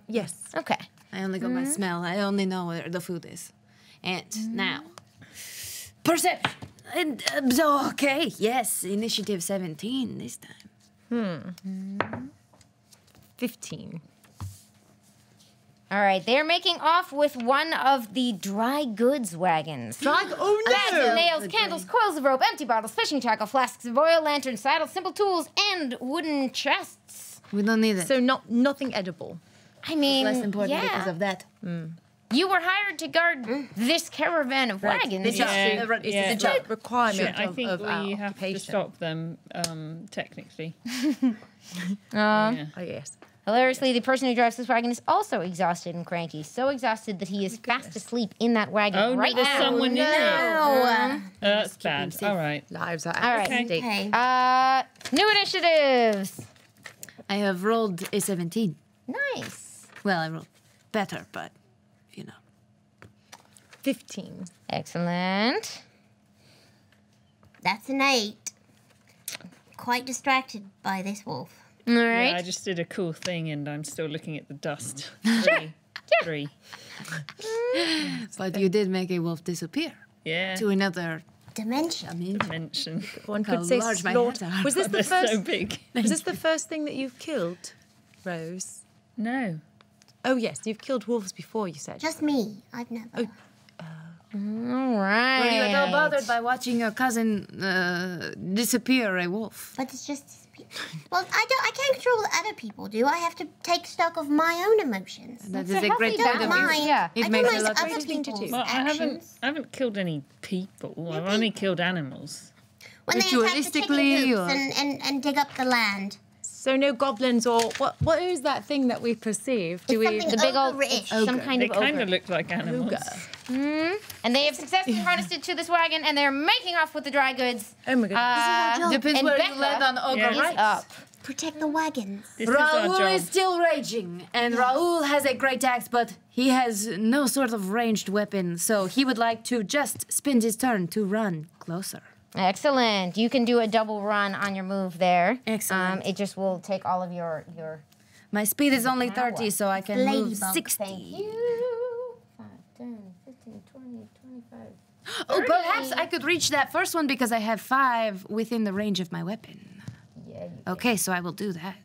Yes. Okay. I only got my smell. I only know where the food is. And now, perception. And, so, okay, yes, initiative 17 this time. 15. All right, they're making off with one of the dry goods wagons. Oh Bags of no! nails, candles, coils of rope, empty bottles, fishing tackle, flasks of oil, lanterns, saddles, simple tools, and wooden chests. We don't need it. So nothing edible. I mean, Less important because yeah, of that. you were hired to guard this caravan of wagons. It's Yeah, just, yeah. it's a requirement I think of our we have occupation. to stop them. Technically. Uh, Yeah. Oh yes. Hilariously, the person who drives this wagon is also exhausted and cranky. So exhausted that he is fast asleep in that wagon Oh, right no, there's now. someone in there. Oh, That's bad. All right. Lives are All at right. stake. okay. New initiatives. I have rolled a 17. Nice. Well, I rolled better, but, you know. 15. Excellent. That's an 8. Quite distracted by this wolf. All right. Yeah, I just did a cool thing, and I'm still looking at the dust. 3. But you did make a wolf disappear Yeah. to another Dimension. Mention. One How could say large my slaughter. hands are. Was this the They're first? so big. Was this the first thing that you've killed, Rose? No. Oh yes, you've killed wolves before. You said. Just me. I've never. All right. Were you at all bothered by watching your cousin disappear a wolf? But it's just. Well, I can't control what other people do. I have to take stock of my own emotions. That It's is a a great healthy point of balance. view. Yeah. It I makes do a my lot other of thing to do. people's Well, actions. I haven't killed any people. I've only killed animals. When they attack the Ritualistically, chicken or- coops and dig up the land. So no goblins or what? What is that thing that we perceive? Do we? Something The big old, ogre-ish. some kind They of kind ogre. of look like animals. And they have successfully harnessed it to this wagon, and they're making off with the dry goods. Oh my goodness. Depends and where Becca you land on ogre Yeah. Is rights. up. Protect the wagons. This is our Raoul job. is still raging, and Raoul has a great axe, but he has no sort of ranged weapon, so he would like to just spend his turn to run closer. Excellent. You can do a double run on your move there. Excellent. It just will take all of your. My speed is only 30, so I can move Ladybug, 60. Thank you. 5, 10, 15, 20, 25. Oh, perhaps I could reach that first one because I have 5 within the range of my weapon. Yeah, you, Okay, so I will do that.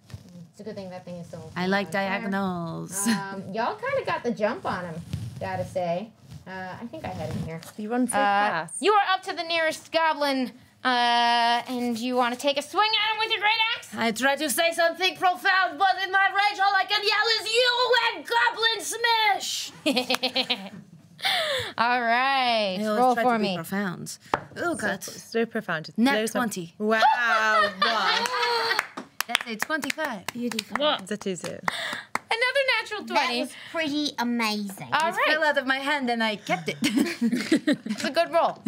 it's a good thing that thing is still. I like on fire. diagonals. Y'all kind of got the jump on him, gotta say. I think I had him here. You run so fast. You are up to the nearest goblin, and you want to take a swing at him with your great axe? I try to say something profound, but in my rage, all I can yell is "You and Goblin Smash!" All right, I always roll try for to be me. profound. Oh, God. So profound. It Nat blows my- 20. Wow. Wow. That's a 25. Beautiful. What? That is it. Another natural That 20. was pretty amazing. All It fell right. out of my hand and I kept it. It's a good roll.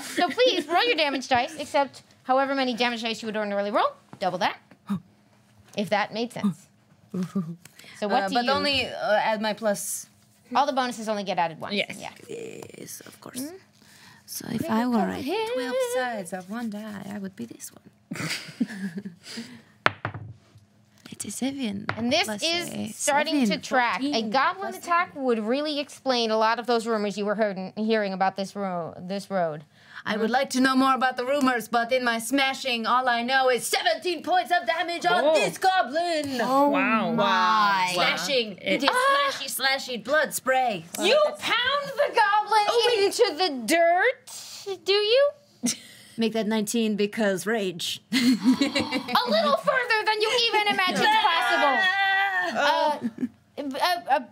So please roll your damage dice, except however many damage dice you would ordinarily roll, double that. If that made sense. So what do but you... only add my plus. All the bonuses only get added once. Yes. Yeah. Yes, of course. So if I were at 12 sides of one die, I would be this one. 87. And this plus is a starting 7, to track. 14, A goblin plus attack would really explain a lot of those rumors you were hearing about this road. I would like to know more about the rumors, but in my smashing, all I know is 17 points of damage on Oh. this goblin. Wow. My. Slashing. It is slashy, blood spray. You pound the goblin into the dirt, do you? Make that 19 because rage. A little further than you even imagined possible.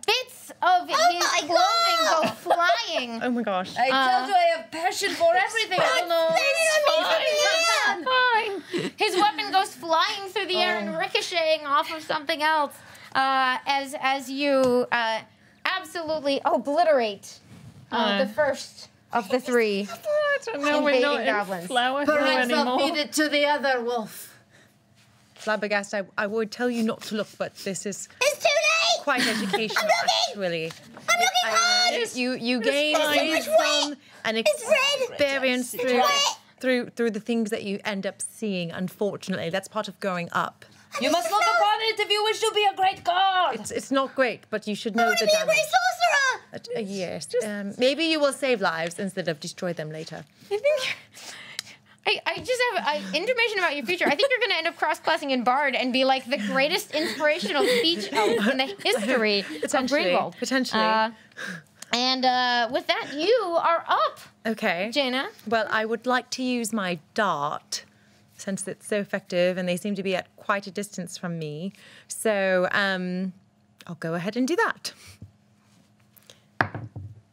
Bits of his my clothing go flying. Oh my gosh. I told you I have passion for everything. I don't know. Fine. His weapon goes flying through the air and ricocheting off of something else as you absolutely obliterate the first of the three. I don't know. We're not Invading goblins. in Flower Hill Perhaps I'll anymore. feed it to the other wolf. Flabbergast, I would tell you not to look, but this is It's too late. quite educational, actually. I'm looking hard. You gain fine. wisdom and It's red. experience It's red. through the things that you end up seeing. Unfortunately, that's part of growing up. You must look upon it if you wish to be a great god. It's not great, but you should know I the be a damage. great sorcerer. Yes. Maybe you will save lives instead of destroy them later. I just have information about your future. I think you're going to end up cross-classing in Bard and be like the greatest inspirational speech elf in the history of Greenwald. Potentially. And with that, you are up, Okay. Jaina. Well, I would like to use my dart since it's so effective and they seem to be at quite a distance from me. So I'll go ahead and do that.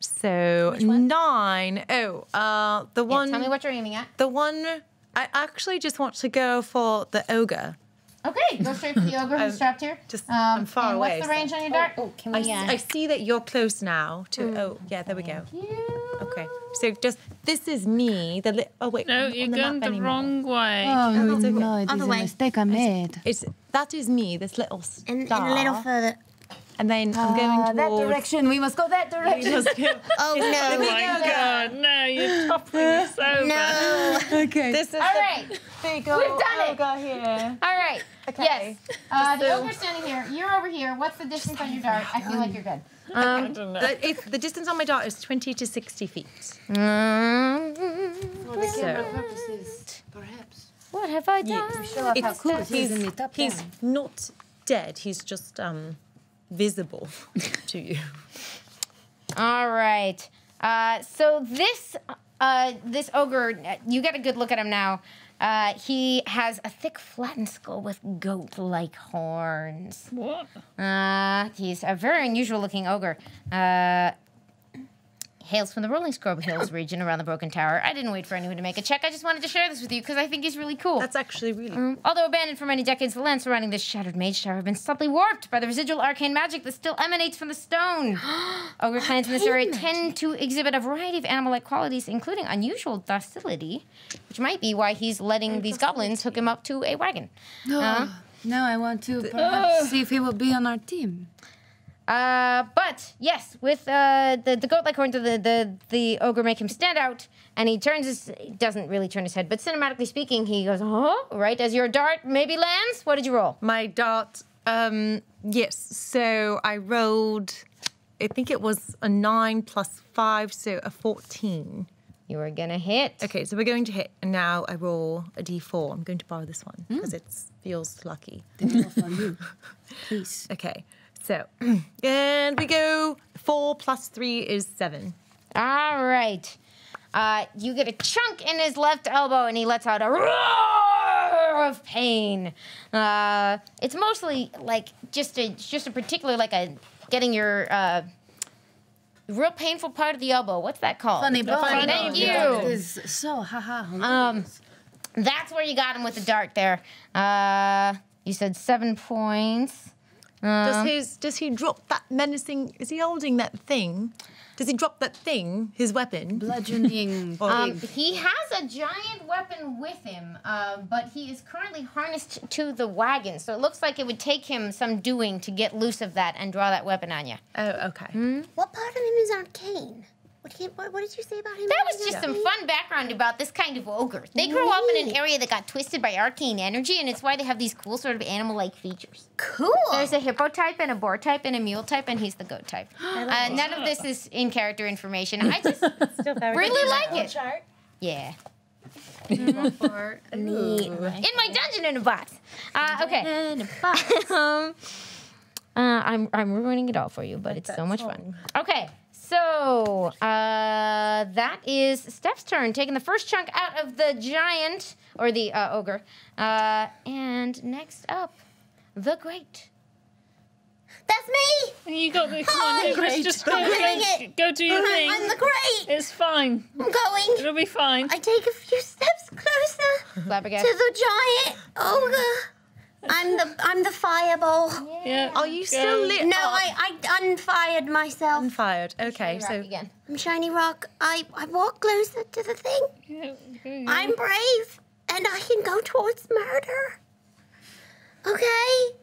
So 9. Oh, the one. Tell me what you're aiming at. The one. I actually just want to go for the ogre. Okay, go straight for the ogre who's trapped here. I'm far and away. What's the range on your dart? Oh, can I, we? I see that you're close now to. Oh, yeah, there we go. Okay, so just this is me. Oh wait, No, I'm you're on the going map the anymore. wrong way. Oh, it's okay. no, it is Other a way. mistake I made. That is me. This little star. And a little further. And then I'm going that towards. direction. We must go that direction. Oh Oh no. my god, no, you're toppling us over. No. Okay. This is All right. big We've done it. ogre here. All right. Okay. Yes. The ogre's standing here. You're over here. What's the distance on your dart? I feel like you're good. I don't know. The distance on my dart is 20 to 60 feet. For the So- camera purposes, perhaps. What have I done? How cool it is in the top He's down. not dead. He's just visible to you. All right. So this ogre, you get a good look at him now. He has a thick, flattened skull with goat-like horns. What? He's a very unusual-looking ogre. Hails from the Rolling Scrub Hills region around the Broken Tower. I didn't wait for anyone to make a check. I just wanted to share this with you because I think he's really cool. That's actually really. Although abandoned for many decades, the lands surrounding this shattered mage tower have been subtly warped by the residual arcane magic that still emanates from the stone. Ogre clans in this area tend to exhibit a variety of animal-like qualities, including unusual docility, which might be why he's letting these goblins hook him up to a wagon. Now I want to perhaps see if he will be on our team. But yes, with the goat-like horns of the ogre make him stand out, and he doesn't really turn his head, but cinematically speaking, he goes, oh, right as your dart maybe lands. What did you roll? My dart, yes. So I rolled, I think it was a 9 plus 5, so a 14. You were gonna hit. Okay, so we're going to hit, and now I roll a d4. I'm going to borrow this one because it feels lucky. Please. Okay, so, and we go 4 plus 3 is 7. All right. You get a chunk in his left elbow, and he lets out a roar of pain. It's mostly like just a particular like a getting your real painful part of the elbow. What's that called? Funny bone. Thank you. It is so haha. That's where you got him with the dart there. You said 7 points. Does he drop that menacing? Is he holding that thing? Does he drop that thing? His weapon? Bludgeoning. He has a giant weapon with him, but he is currently harnessed to the wagon. So it looks like it would take him some doing to get loose of that and draw that weapon on you. Oh, okay. What part of him is arcane? What did you say about him? That was just some fun background about this kind of ogre. They grew up in an area that got twisted by arcane energy, and it's why they have these cool sort of animal-like features. Cool. There's a hippo type and a boar type and a mule type, and he's the goat type. None of this is in-character information. I just really like it. Chart. Yeah. Neat. In my dungeon in a box. Okay. I'm ruining it all for you, but it's so much fun. Okay. So, that is Steph's turn, taking the first chunk out of the giant, or the ogre. And next up, the great. That's me. You got the come on, Hi. Hubris, just I'm doing it. go do your thing. I'm the great. It's fine. I'm going. It'll be fine. I take a few steps closer Flabbergasted. to the giant ogre. I'm the fireball. Yeah. Are you still lit? No, I unfired myself. Unfired. Okay, so again. I'm Shiny Rock. I walk closer to the thing. Yeah, okay, I'm brave, and I can go towards murder. Okay?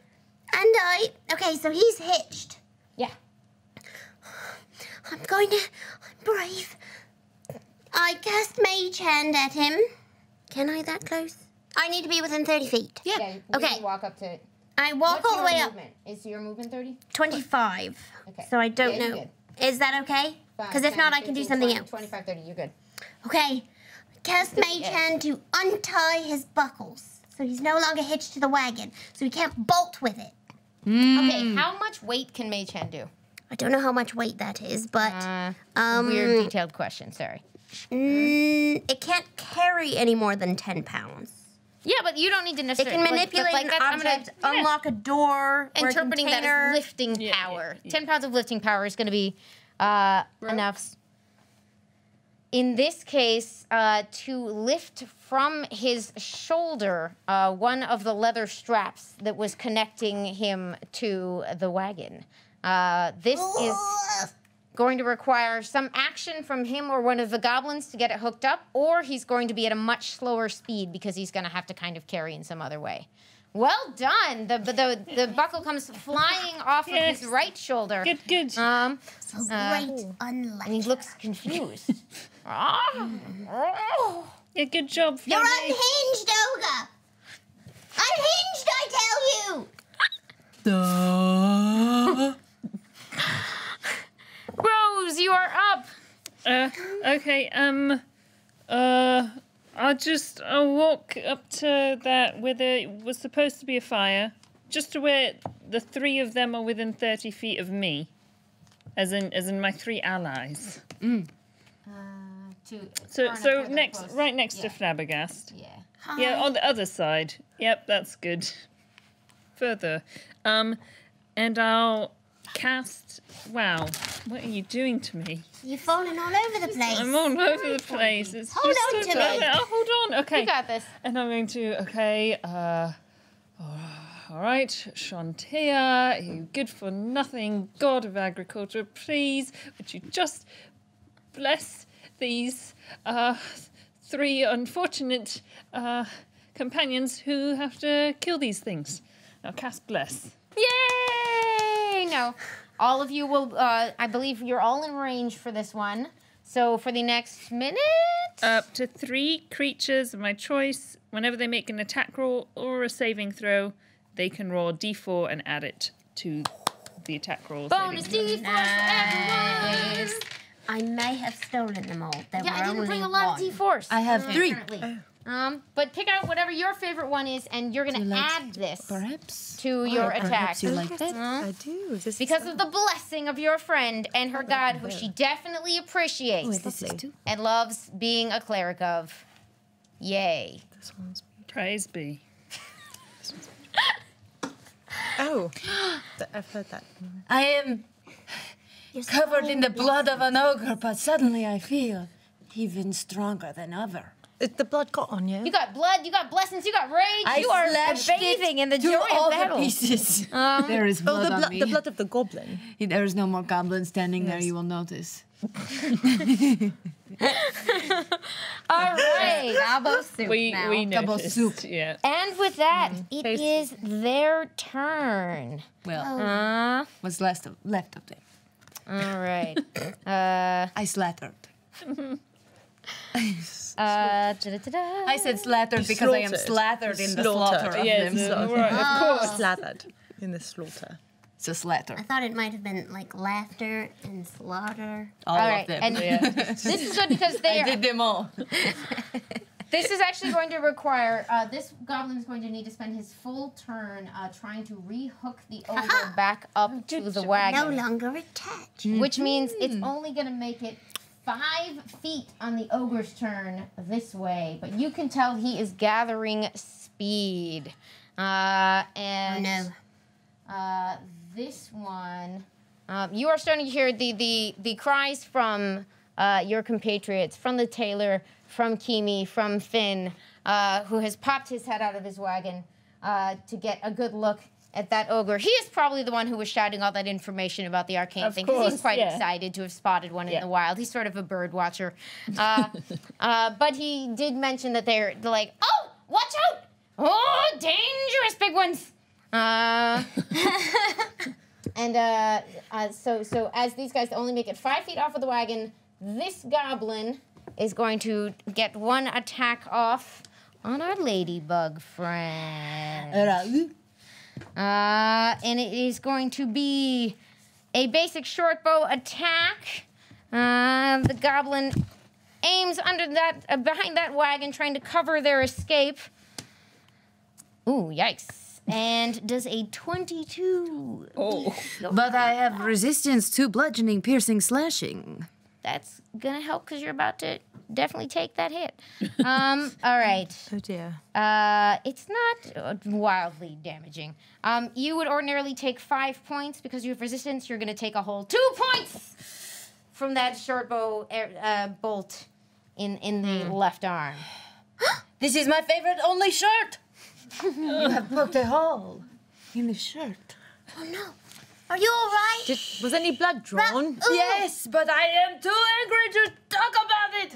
Okay, so he's hitched. Yeah. I'm brave. I cast Mage Hand at him. Can I that close? I need to be within 30 feet. Yeah. Okay. You walk up to it. I walk What's all the your way up. movement? Is your movement 30? 25. Okay. So I don't Yeah, you're know. good. Is that okay? 5, Because if 10, not, I can do 15, something 20, else. 25, 30, you're good. Okay. Cast Mage Yes. Hand to untie his buckles. So he's no longer hitched to the wagon. So he can't bolt with it. Okay, how much weight can Mage Hand do? I don't know how much weight that is, but Weird detailed question, sorry. it can't carry any more than 10 pounds. Yeah, but you don't need to It necessarily... can manipulate an object, unlock a door, or a interpreting that container. as lifting Yeah, power. yeah. 10 pounds of lifting power is going to be enough. In this case, to lift from his shoulder one of the leather straps that was connecting him to the wagon. This is going to require some action from him or one of the goblins to get it hooked up, or he's going to be at a much slower speed because he's going to have to kind of carry in some other way. Well done. The buckle comes flying off of his right shoulder. Good, good. Great And he unlucky. looks confused. Yeah, good job, You're Fanny. unhinged, ogre. Unhinged, I tell you. Rose, you are up. Okay, I'll walk up to that where there was supposed to be a fire, just to where the three of them are within 30 feet of me, as in my three allies. So right next to Flabbergast. Yeah. Yeah, on the other side. Yep, that's good. Further, and I'll cast. Wow, what are you doing to me? You're falling all over the place. I'm all over the place. It's Hold just on a to me. Oh, hold on. Okay. You got this. And I'm going to, all right, Shantia, you good for nothing god of agriculture, please, would you just bless these three unfortunate companions who have to kill these things? Now cast bless. Yay! No. All of you will, I believe you're all in range for this one. So for the next minute... Up to 3 creatures of my choice, whenever they make an attack roll or a saving throw, they can roll d4 and add it to the attack roll. bonus saving throw. D4 for everyone! I may have stolen them all. There Yeah, were I didn't only bring a lot one. of D4s. I have 3. Apparently. But pick out whatever your favorite one is, and you're going to add this Perhaps. to your attack. Perhaps you like that. I do. This Because of the blessing of your friend and her god, who she definitely appreciates This is 2. and loves being a cleric of. Yay. This one's Praise be. oh, I've heard that. I am covered in the blood of an ogre, but suddenly I feel even stronger than ever. The blood got on you. You got blood, you got blessings, you got rage. You are slashed bathing it in the to joy all of battle. the pieces. There is blood on me. The blood of the goblin. There is no more goblin standing there, you will notice. All right. Gabo soup now. We Double noticed. soup. Yeah. And with that, it is their turn. Well, what's left of them? All right. I slattered. Da-da-da-da. I said slattered because I am slathered in the slaughter of Yes, them. right, of course. Slathered in the slaughter. It's a slatter. I thought it might have been like laughter and slaughter. All All of right. them. And this is good because they I are. did them all. This is actually going to require, this goblin is going to need to spend his full turn trying to rehook the ogre back up to the No wagon. longer attached. Which means it's only going to make it 5 feet on the ogre's turn this way. But you can tell he is gathering speed. And this one, you are starting to hear the cries from your compatriots, from the tailor, from Kimi, from Finn, who has popped his head out of his wagon to get a good look at that ogre. He is probably the one who was shouting all that information about the arcane thing, because he's course, quite yeah. excited to have spotted one in Yeah. the wild. He's sort of a bird watcher. But he did mention that they're like, oh, watch out! Oh, dangerous big ones! So as these guys only make it 5 feet off of the wagon, this goblin is going to get 1 attack off on our ladybug friend. And it is going to be a basic short bow attack. The goblin aims under that, behind that wagon, trying to cover their escape. Ooh, yikes. And does a 22. Oh. But I have resistance to bludgeoning, piercing, slashing. That's gonna help because you're about to definitely take that hit. All right. Oh dear. It's not wildly damaging. You would ordinarily take 5 points because you have resistance. You're gonna take a whole 2 points from that short bow bolt in the left arm. This is my favorite only shirt. You have poked a hole in the shirt. Oh no. Are you all right? Was any blood drawn? Yes, but I am too angry to talk about it.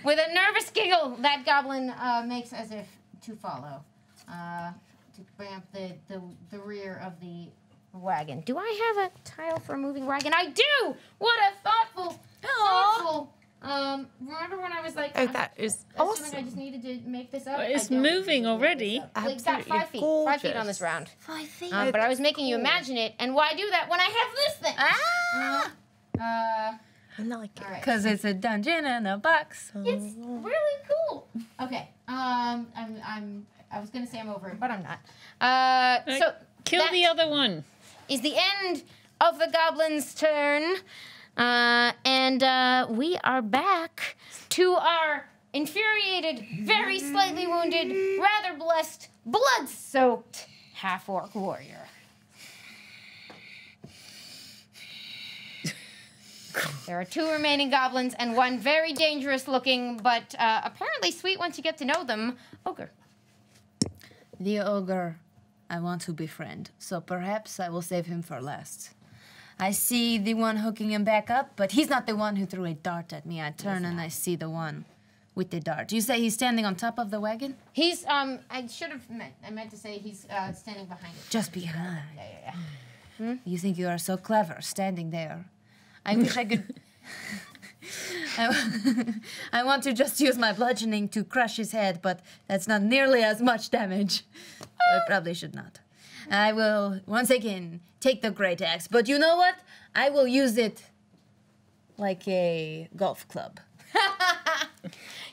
With a nervous giggle, that goblin makes as if to follow, to bring up the rear of the wagon. Do I have a tile for a moving wagon? I do! What a thoughtful. Remember when I was like, Oh, that is assuming awesome. I just needed to make this up? Well, it's I don't moving need to make already. this up. Well, it's got 5 feet. Absolutely 5 feet on gorgeous. this round. 5 feet. But I was making you imagine it, and why do that when I have this thing? I like it. All right. Because it's a dungeon and a box. It's really cool. Okay. I was gonna say I'm over it, but I'm not. So Kill that the other one. is the end of the goblin's turn, and we are back to our infuriated, very slightly wounded, rather blessed, blood-soaked half-orc warrior. There are 2 remaining goblins and 1 very dangerous looking, but apparently sweet once you get to know them, ogre. The ogre I want to befriend, so perhaps I will save him for last. I see the one hooking him back up, but he's not the one who threw a dart at me. I turn and I see the one with the dart. You say he's standing on top of the wagon? He's, I meant to say he's standing behind it. Just behind. Yeah. You think you are so clever, standing there. I wish I could... I want to just use my bludgeoning to crush his head, but that's not nearly as much damage. So I probably should not. I will, once again, take the great axe, but you know what? I will use it like a golf club.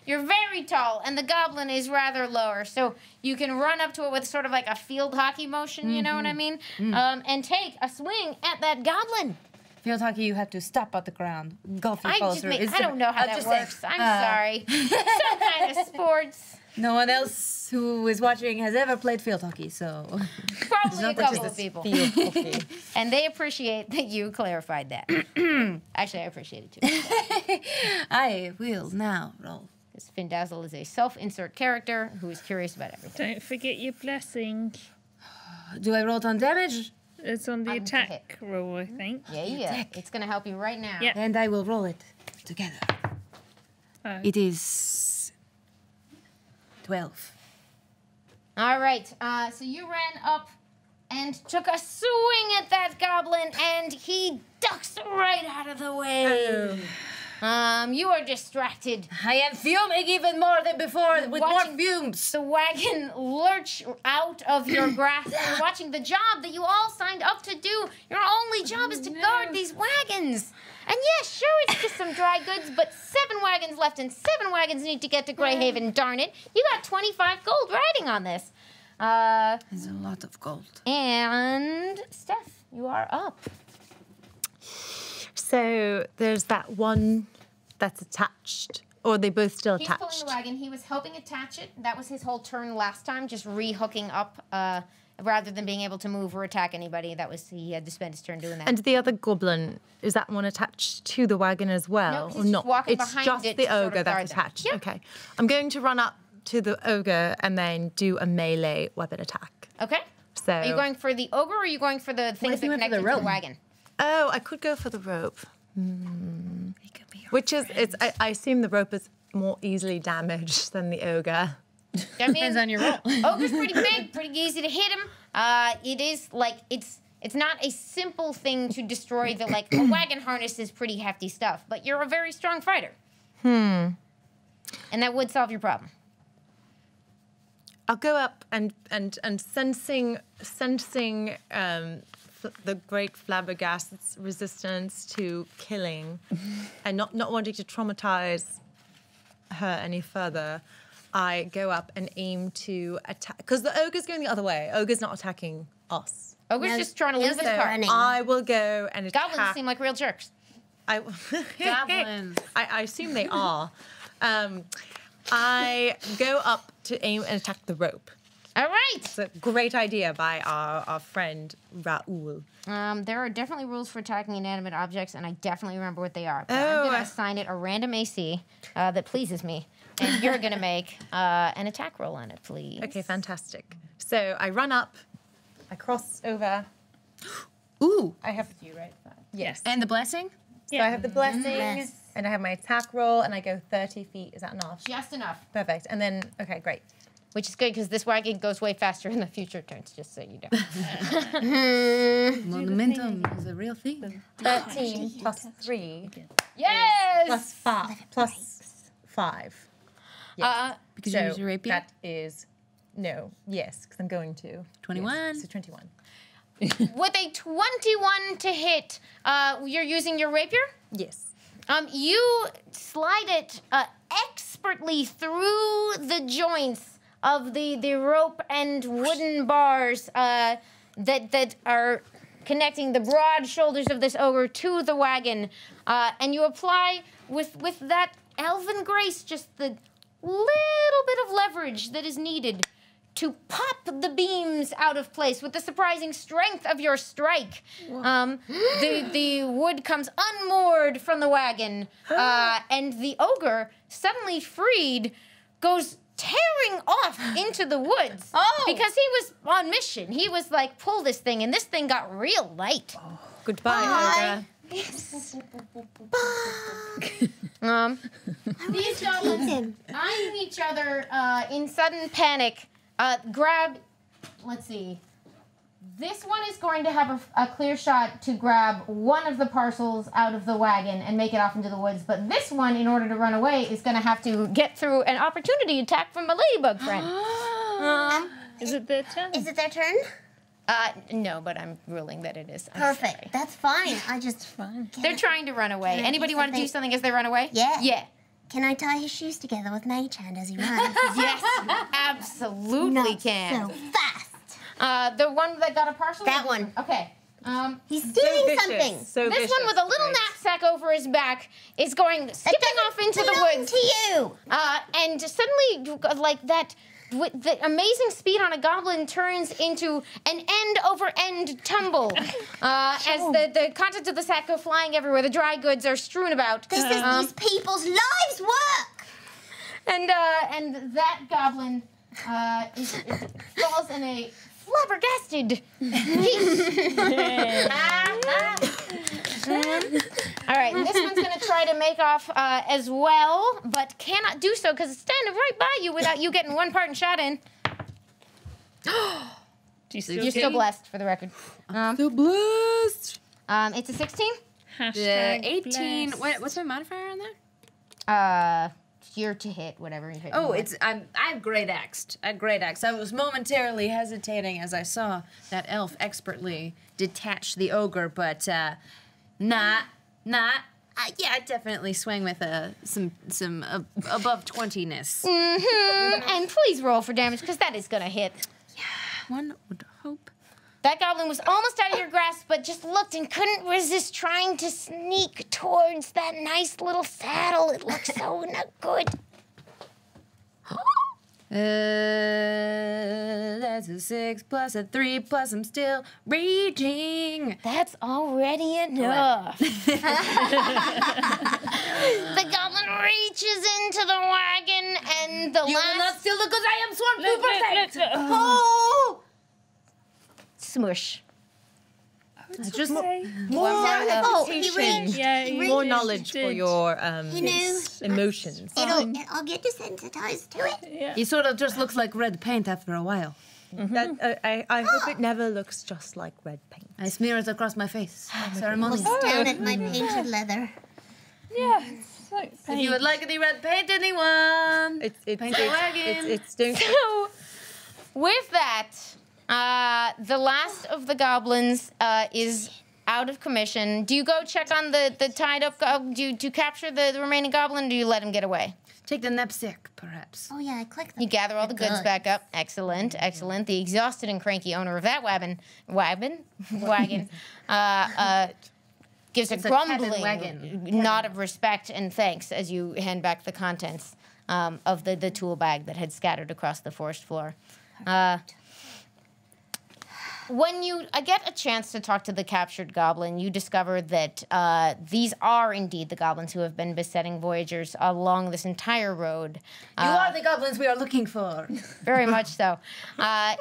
You're very tall, and the goblin is rather lower, so you can run up to it with sort of like a field hockey motion, you know what I mean? And take a swing at that goblin. Field hockey, you have to stop at the ground. Golf, you I follow through. don't know how that works. I'm sorry. Some kind of sports. No one else who is watching has ever played field hockey, so Probably a Which couple is of people. field hockey. And they appreciate that you clarified that. Actually, I appreciate it too. I will now roll. Because Findazzle is a self-insert character who is curious about everything. Don't forget your blessing. Do I roll it on damage? It's on the On to hit. attack roll, I think. Yeah. It's going to help you right now. Yeah. And I will roll it together. It is 12. All right. So you ran up and took a swing at that goblin, and he ducks right out of the way. You are distracted. I am fuming even more than before with more Watching- fumes. The wagon lurch out of your grasp. You're watching the job that you all signed up to do. Your only job is to guard these wagons. And yeah, sure, it's just some dry goods, but 7 wagons left and 7 wagons need to get to Greyhaven, darn it. You got 25 gold riding on this. There's a lot of gold. And Steph, you are up. So there's that one that's attached, or are they both still He's attached? pulling the wagon. He was helping attach it. That was his whole turn last time, just re-hooking up rather than being able to move or attack anybody. He had to spend his turn doing that. And the other goblin, is that one attached to the wagon as well? Nope, he's or just not? walking It's behind just it the to sort ogre of guard that's them. attached. Yeah. Okay. I'm going to run up to the ogre and then do a melee weapon attack. Okay. So Are you going for the ogre or are you going for the things if you that went for connect the to the rope? wagon? Oh, I could go for the rope. Which is, I assume the rope is more easily damaged than the ogre. I mean, Depends on your roll. ogre's pretty big, pretty easy to hit him. It is like it's not a simple thing to destroy. A wagon harness is pretty hefty stuff, but you're a very strong fighter. And that would solve your problem. I'll go up and sensing the great Flabbergast's resistance to killing and not wanting to traumatize her any further, I go up and aim to attack. Because the ogre's going the other way. Ogre's not attacking us. Ogre's just trying to leave his car. running. I will go and attack. Goblins seem like real jerks. Goblins. I assume they are. I go up to aim and attack the rope. All right. It's a great idea by our friend Raoul. There are definitely rules for attacking inanimate objects, and I definitely remember what they are. But Oh, I'm going to assign it a random AC that pleases me. And you're going to make an attack roll on it, please. Okay, fantastic. So I run up, I cross over. Ooh. I have you, right? Yes. And the blessing? So I have the blessing, Yes. and I have my attack roll, and I go 30 feet. Is that enough? Just enough. Perfect. And then, okay, great. Which is good because this wagon goes way faster in the future turns, just so you know. Momentum is a real thing. 13 plus 3 Yes! plus 5 plus 5. Because you So use your rapier? that is, yes, because I'm going to. 21. Yes, so 21. With a 21 to hit, you're using your rapier? Yes. You slide it expertly through the joints of the rope and wooden bars that are connecting the broad shoulders of this ogre to the wagon, and you apply with that elven grace just the little bit of leverage that is needed to pop the beams out of place with the surprising strength of your strike. The wood comes unmoored from the wagon, and the ogre, suddenly freed, goes tearing off into the woods. Because he was on mission. He was like, pull this thing, and this thing got real light. Goodbye, ogre. These goblins eyeing each other in sudden panic. Grab, let's see. This one is going to have a clear shot to grab one of the parcels out of the wagon and make it off into the woods. But this one, in order to run away, is going to have to get through an opportunity attack from a ladybug friend. Is it their turn? Is it their turn? No, but I'm ruling that it is. I'm Perfect. sorry. That's fine. I just. They're trying to run away. Can I Anybody do want to do something? something as they run away? Yeah. Yeah. Can I tie his shoes together with Mage Hand as he runs? Yes, you absolutely Not can. so fast. The one that got a parcel? That one. Okay. He's stealing something. So This one with a little knapsack over his back is going skipping off into the Belong woods. to you. And suddenly, like that, with the amazing speed on a goblin turns into an end-over-end tumble as the contents of the sack go flying everywhere. The dry goods are strewn about. This is these people's lives' work. And that goblin falls in a flabbergasted heap. All right, this one's gonna try to make off as well, but cannot do so because it's standing right by you without you getting one part and shot in. Do you still You're still blessed, for the record. So blessed. It's a 16. Hashtag 18. blessed. What's my modifier on that? You're to hit whatever you hit. Oh, I'm great axed. I great axed. I was momentarily hesitating as I saw that elf expertly detach the ogre, but yeah, I definitely swing with some above 20-ness. And please roll for damage because that is gonna hit. One would hope. That goblin was almost out of your grasp, but just looked and couldn't resist trying to sneak towards that nice little saddle. It looks so not good. That's a 6 plus a 3 plus I'm still reaching. That's already enough. The goblin reaches into the wagon, and the You will not last steal the goods. I am sworn to protect. oh, smush. Just Oh, he reached. Yeah, you More did, knowledge you for did. your He knew. emotions. I'll get desensitized to it. he sort of just looks like red paint after a while. That, I hope it never looks just like red paint. I smear it across my face. Ceremonious. Looks down at my painted leather. Yeah, it's like If you would like any red paint, anyone? Paint the wagon. It's doing. So, with that, the last of the goblins is out of commission. Do you go check on the tied up? Do you capture the remaining goblin? Or do you let him get away? Take the knapsack, perhaps. Oh yeah, I clicked You them. gather all the goods back up. Excellent, excellent. The exhausted and cranky owner of that wagon gives a It's a grumbling cabin wagon. nod of respect and thanks as you hand back the contents of the tool bag that had scattered across the forest floor. When you get a chance to talk to the captured goblin, you discover that these are indeed the goblins who have been besetting voyagers along this entire road. You are the goblins we are looking for. Very much so.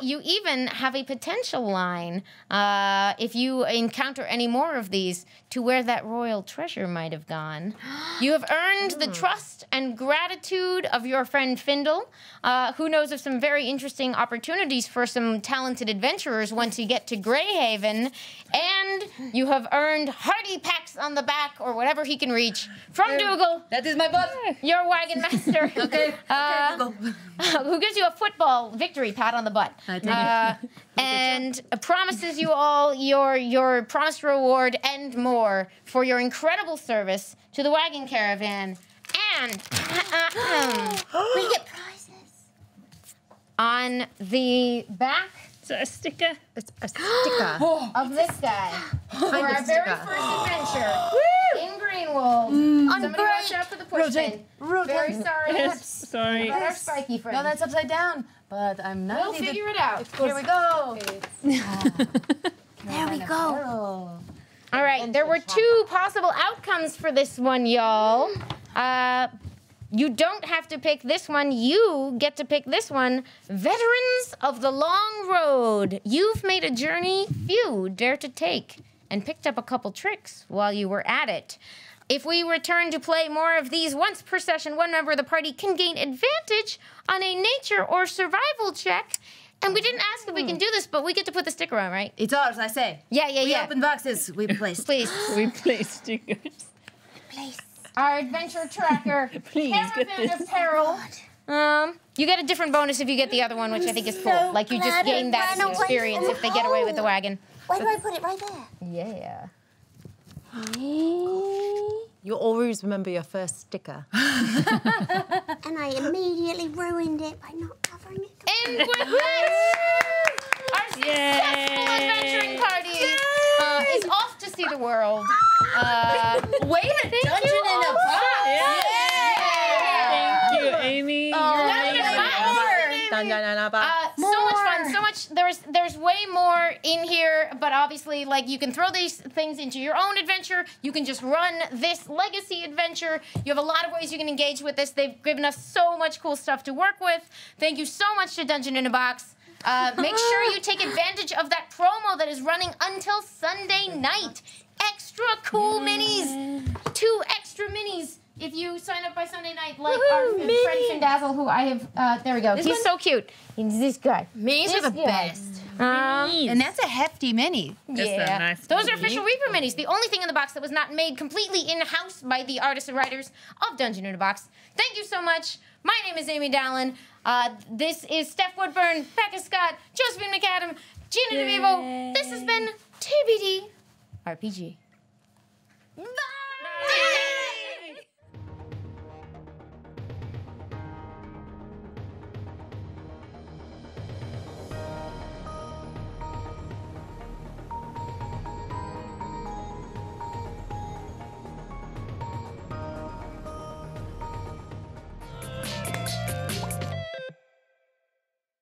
You even have a potential line, if you encounter any more of these, to where that royal treasure might have gone. You have earned the trust and gratitude of your friend Findle, who knows of some very interesting opportunities for some talented adventurers once you get to Greyhaven, and you have earned hearty pats on the back, or whatever he can reach, from Dougal, That is my butt. your wagon master. Okay. Who gives you a football victory pat on the butt. I take it. And promises you all your promised reward and more for your incredible service to the wagon caravan. And We get prizes. on the back Is that a sticker? It's a sticker. of this guy, for our very sticker. first adventure in Greenwald. Somebody watch out for the pushpin. Very sorry. Yes, sorry. About our spiky friend. No, that's upside down. But I'm not. We'll figure it out. Here we go. There we go. All right, there were two possible outcomes for this one, y'all. You don't have to pick this one. You get to pick this one. Veterans of the Long Road. You've made a journey few dare to take and picked up a couple tricks while you were at it. If we return to play more of these once per session, one member of the party can gain advantage on a nature or survival check. And we didn't ask if we can do this, but we get to put the sticker on, right? It's ours, I say. Yeah. We open boxes. We place. Please. We play stickers. Place. Our adventure tracker, Please get Caravan of this. Peril. You get a different bonus if you get the other one, which I think is cool. So Like you just glad gain that I ran away experience from if they get away with the home. wagon. Why do I put it right there? Yeah. You always remember your first sticker. And I immediately ruined it by not covering it. And with that, our successful adventuring party world. Wait a Thank you. Thank you, Amy. So much fun. So much. There's way more in here, but obviously, like, you can throw these things into your own adventure. You can just run this legacy adventure. You have a lot of ways you can engage with this. They've given us so much cool stuff to work with. Thank you so much to Dungeon in a Box. Make sure you take advantage of that promo that is running until Sunday night. Extra cool minis. 2 extra minis. If you sign up by Sunday night, like our friend Findazzle, who I have, there we go. He's so cute. He's this guy. Minis are the best. And that's a hefty mini. Just a nice Those are mini. official Reaper minis. The only thing in the box that was not made completely in-house by the artists and writers of Dungeon in a Box. Thank you so much. My name is Amy Dallin. This is Steph Woodburn, Becca Scott, Josephine McAdam, Gina DeVivo. This has been TBD RPG.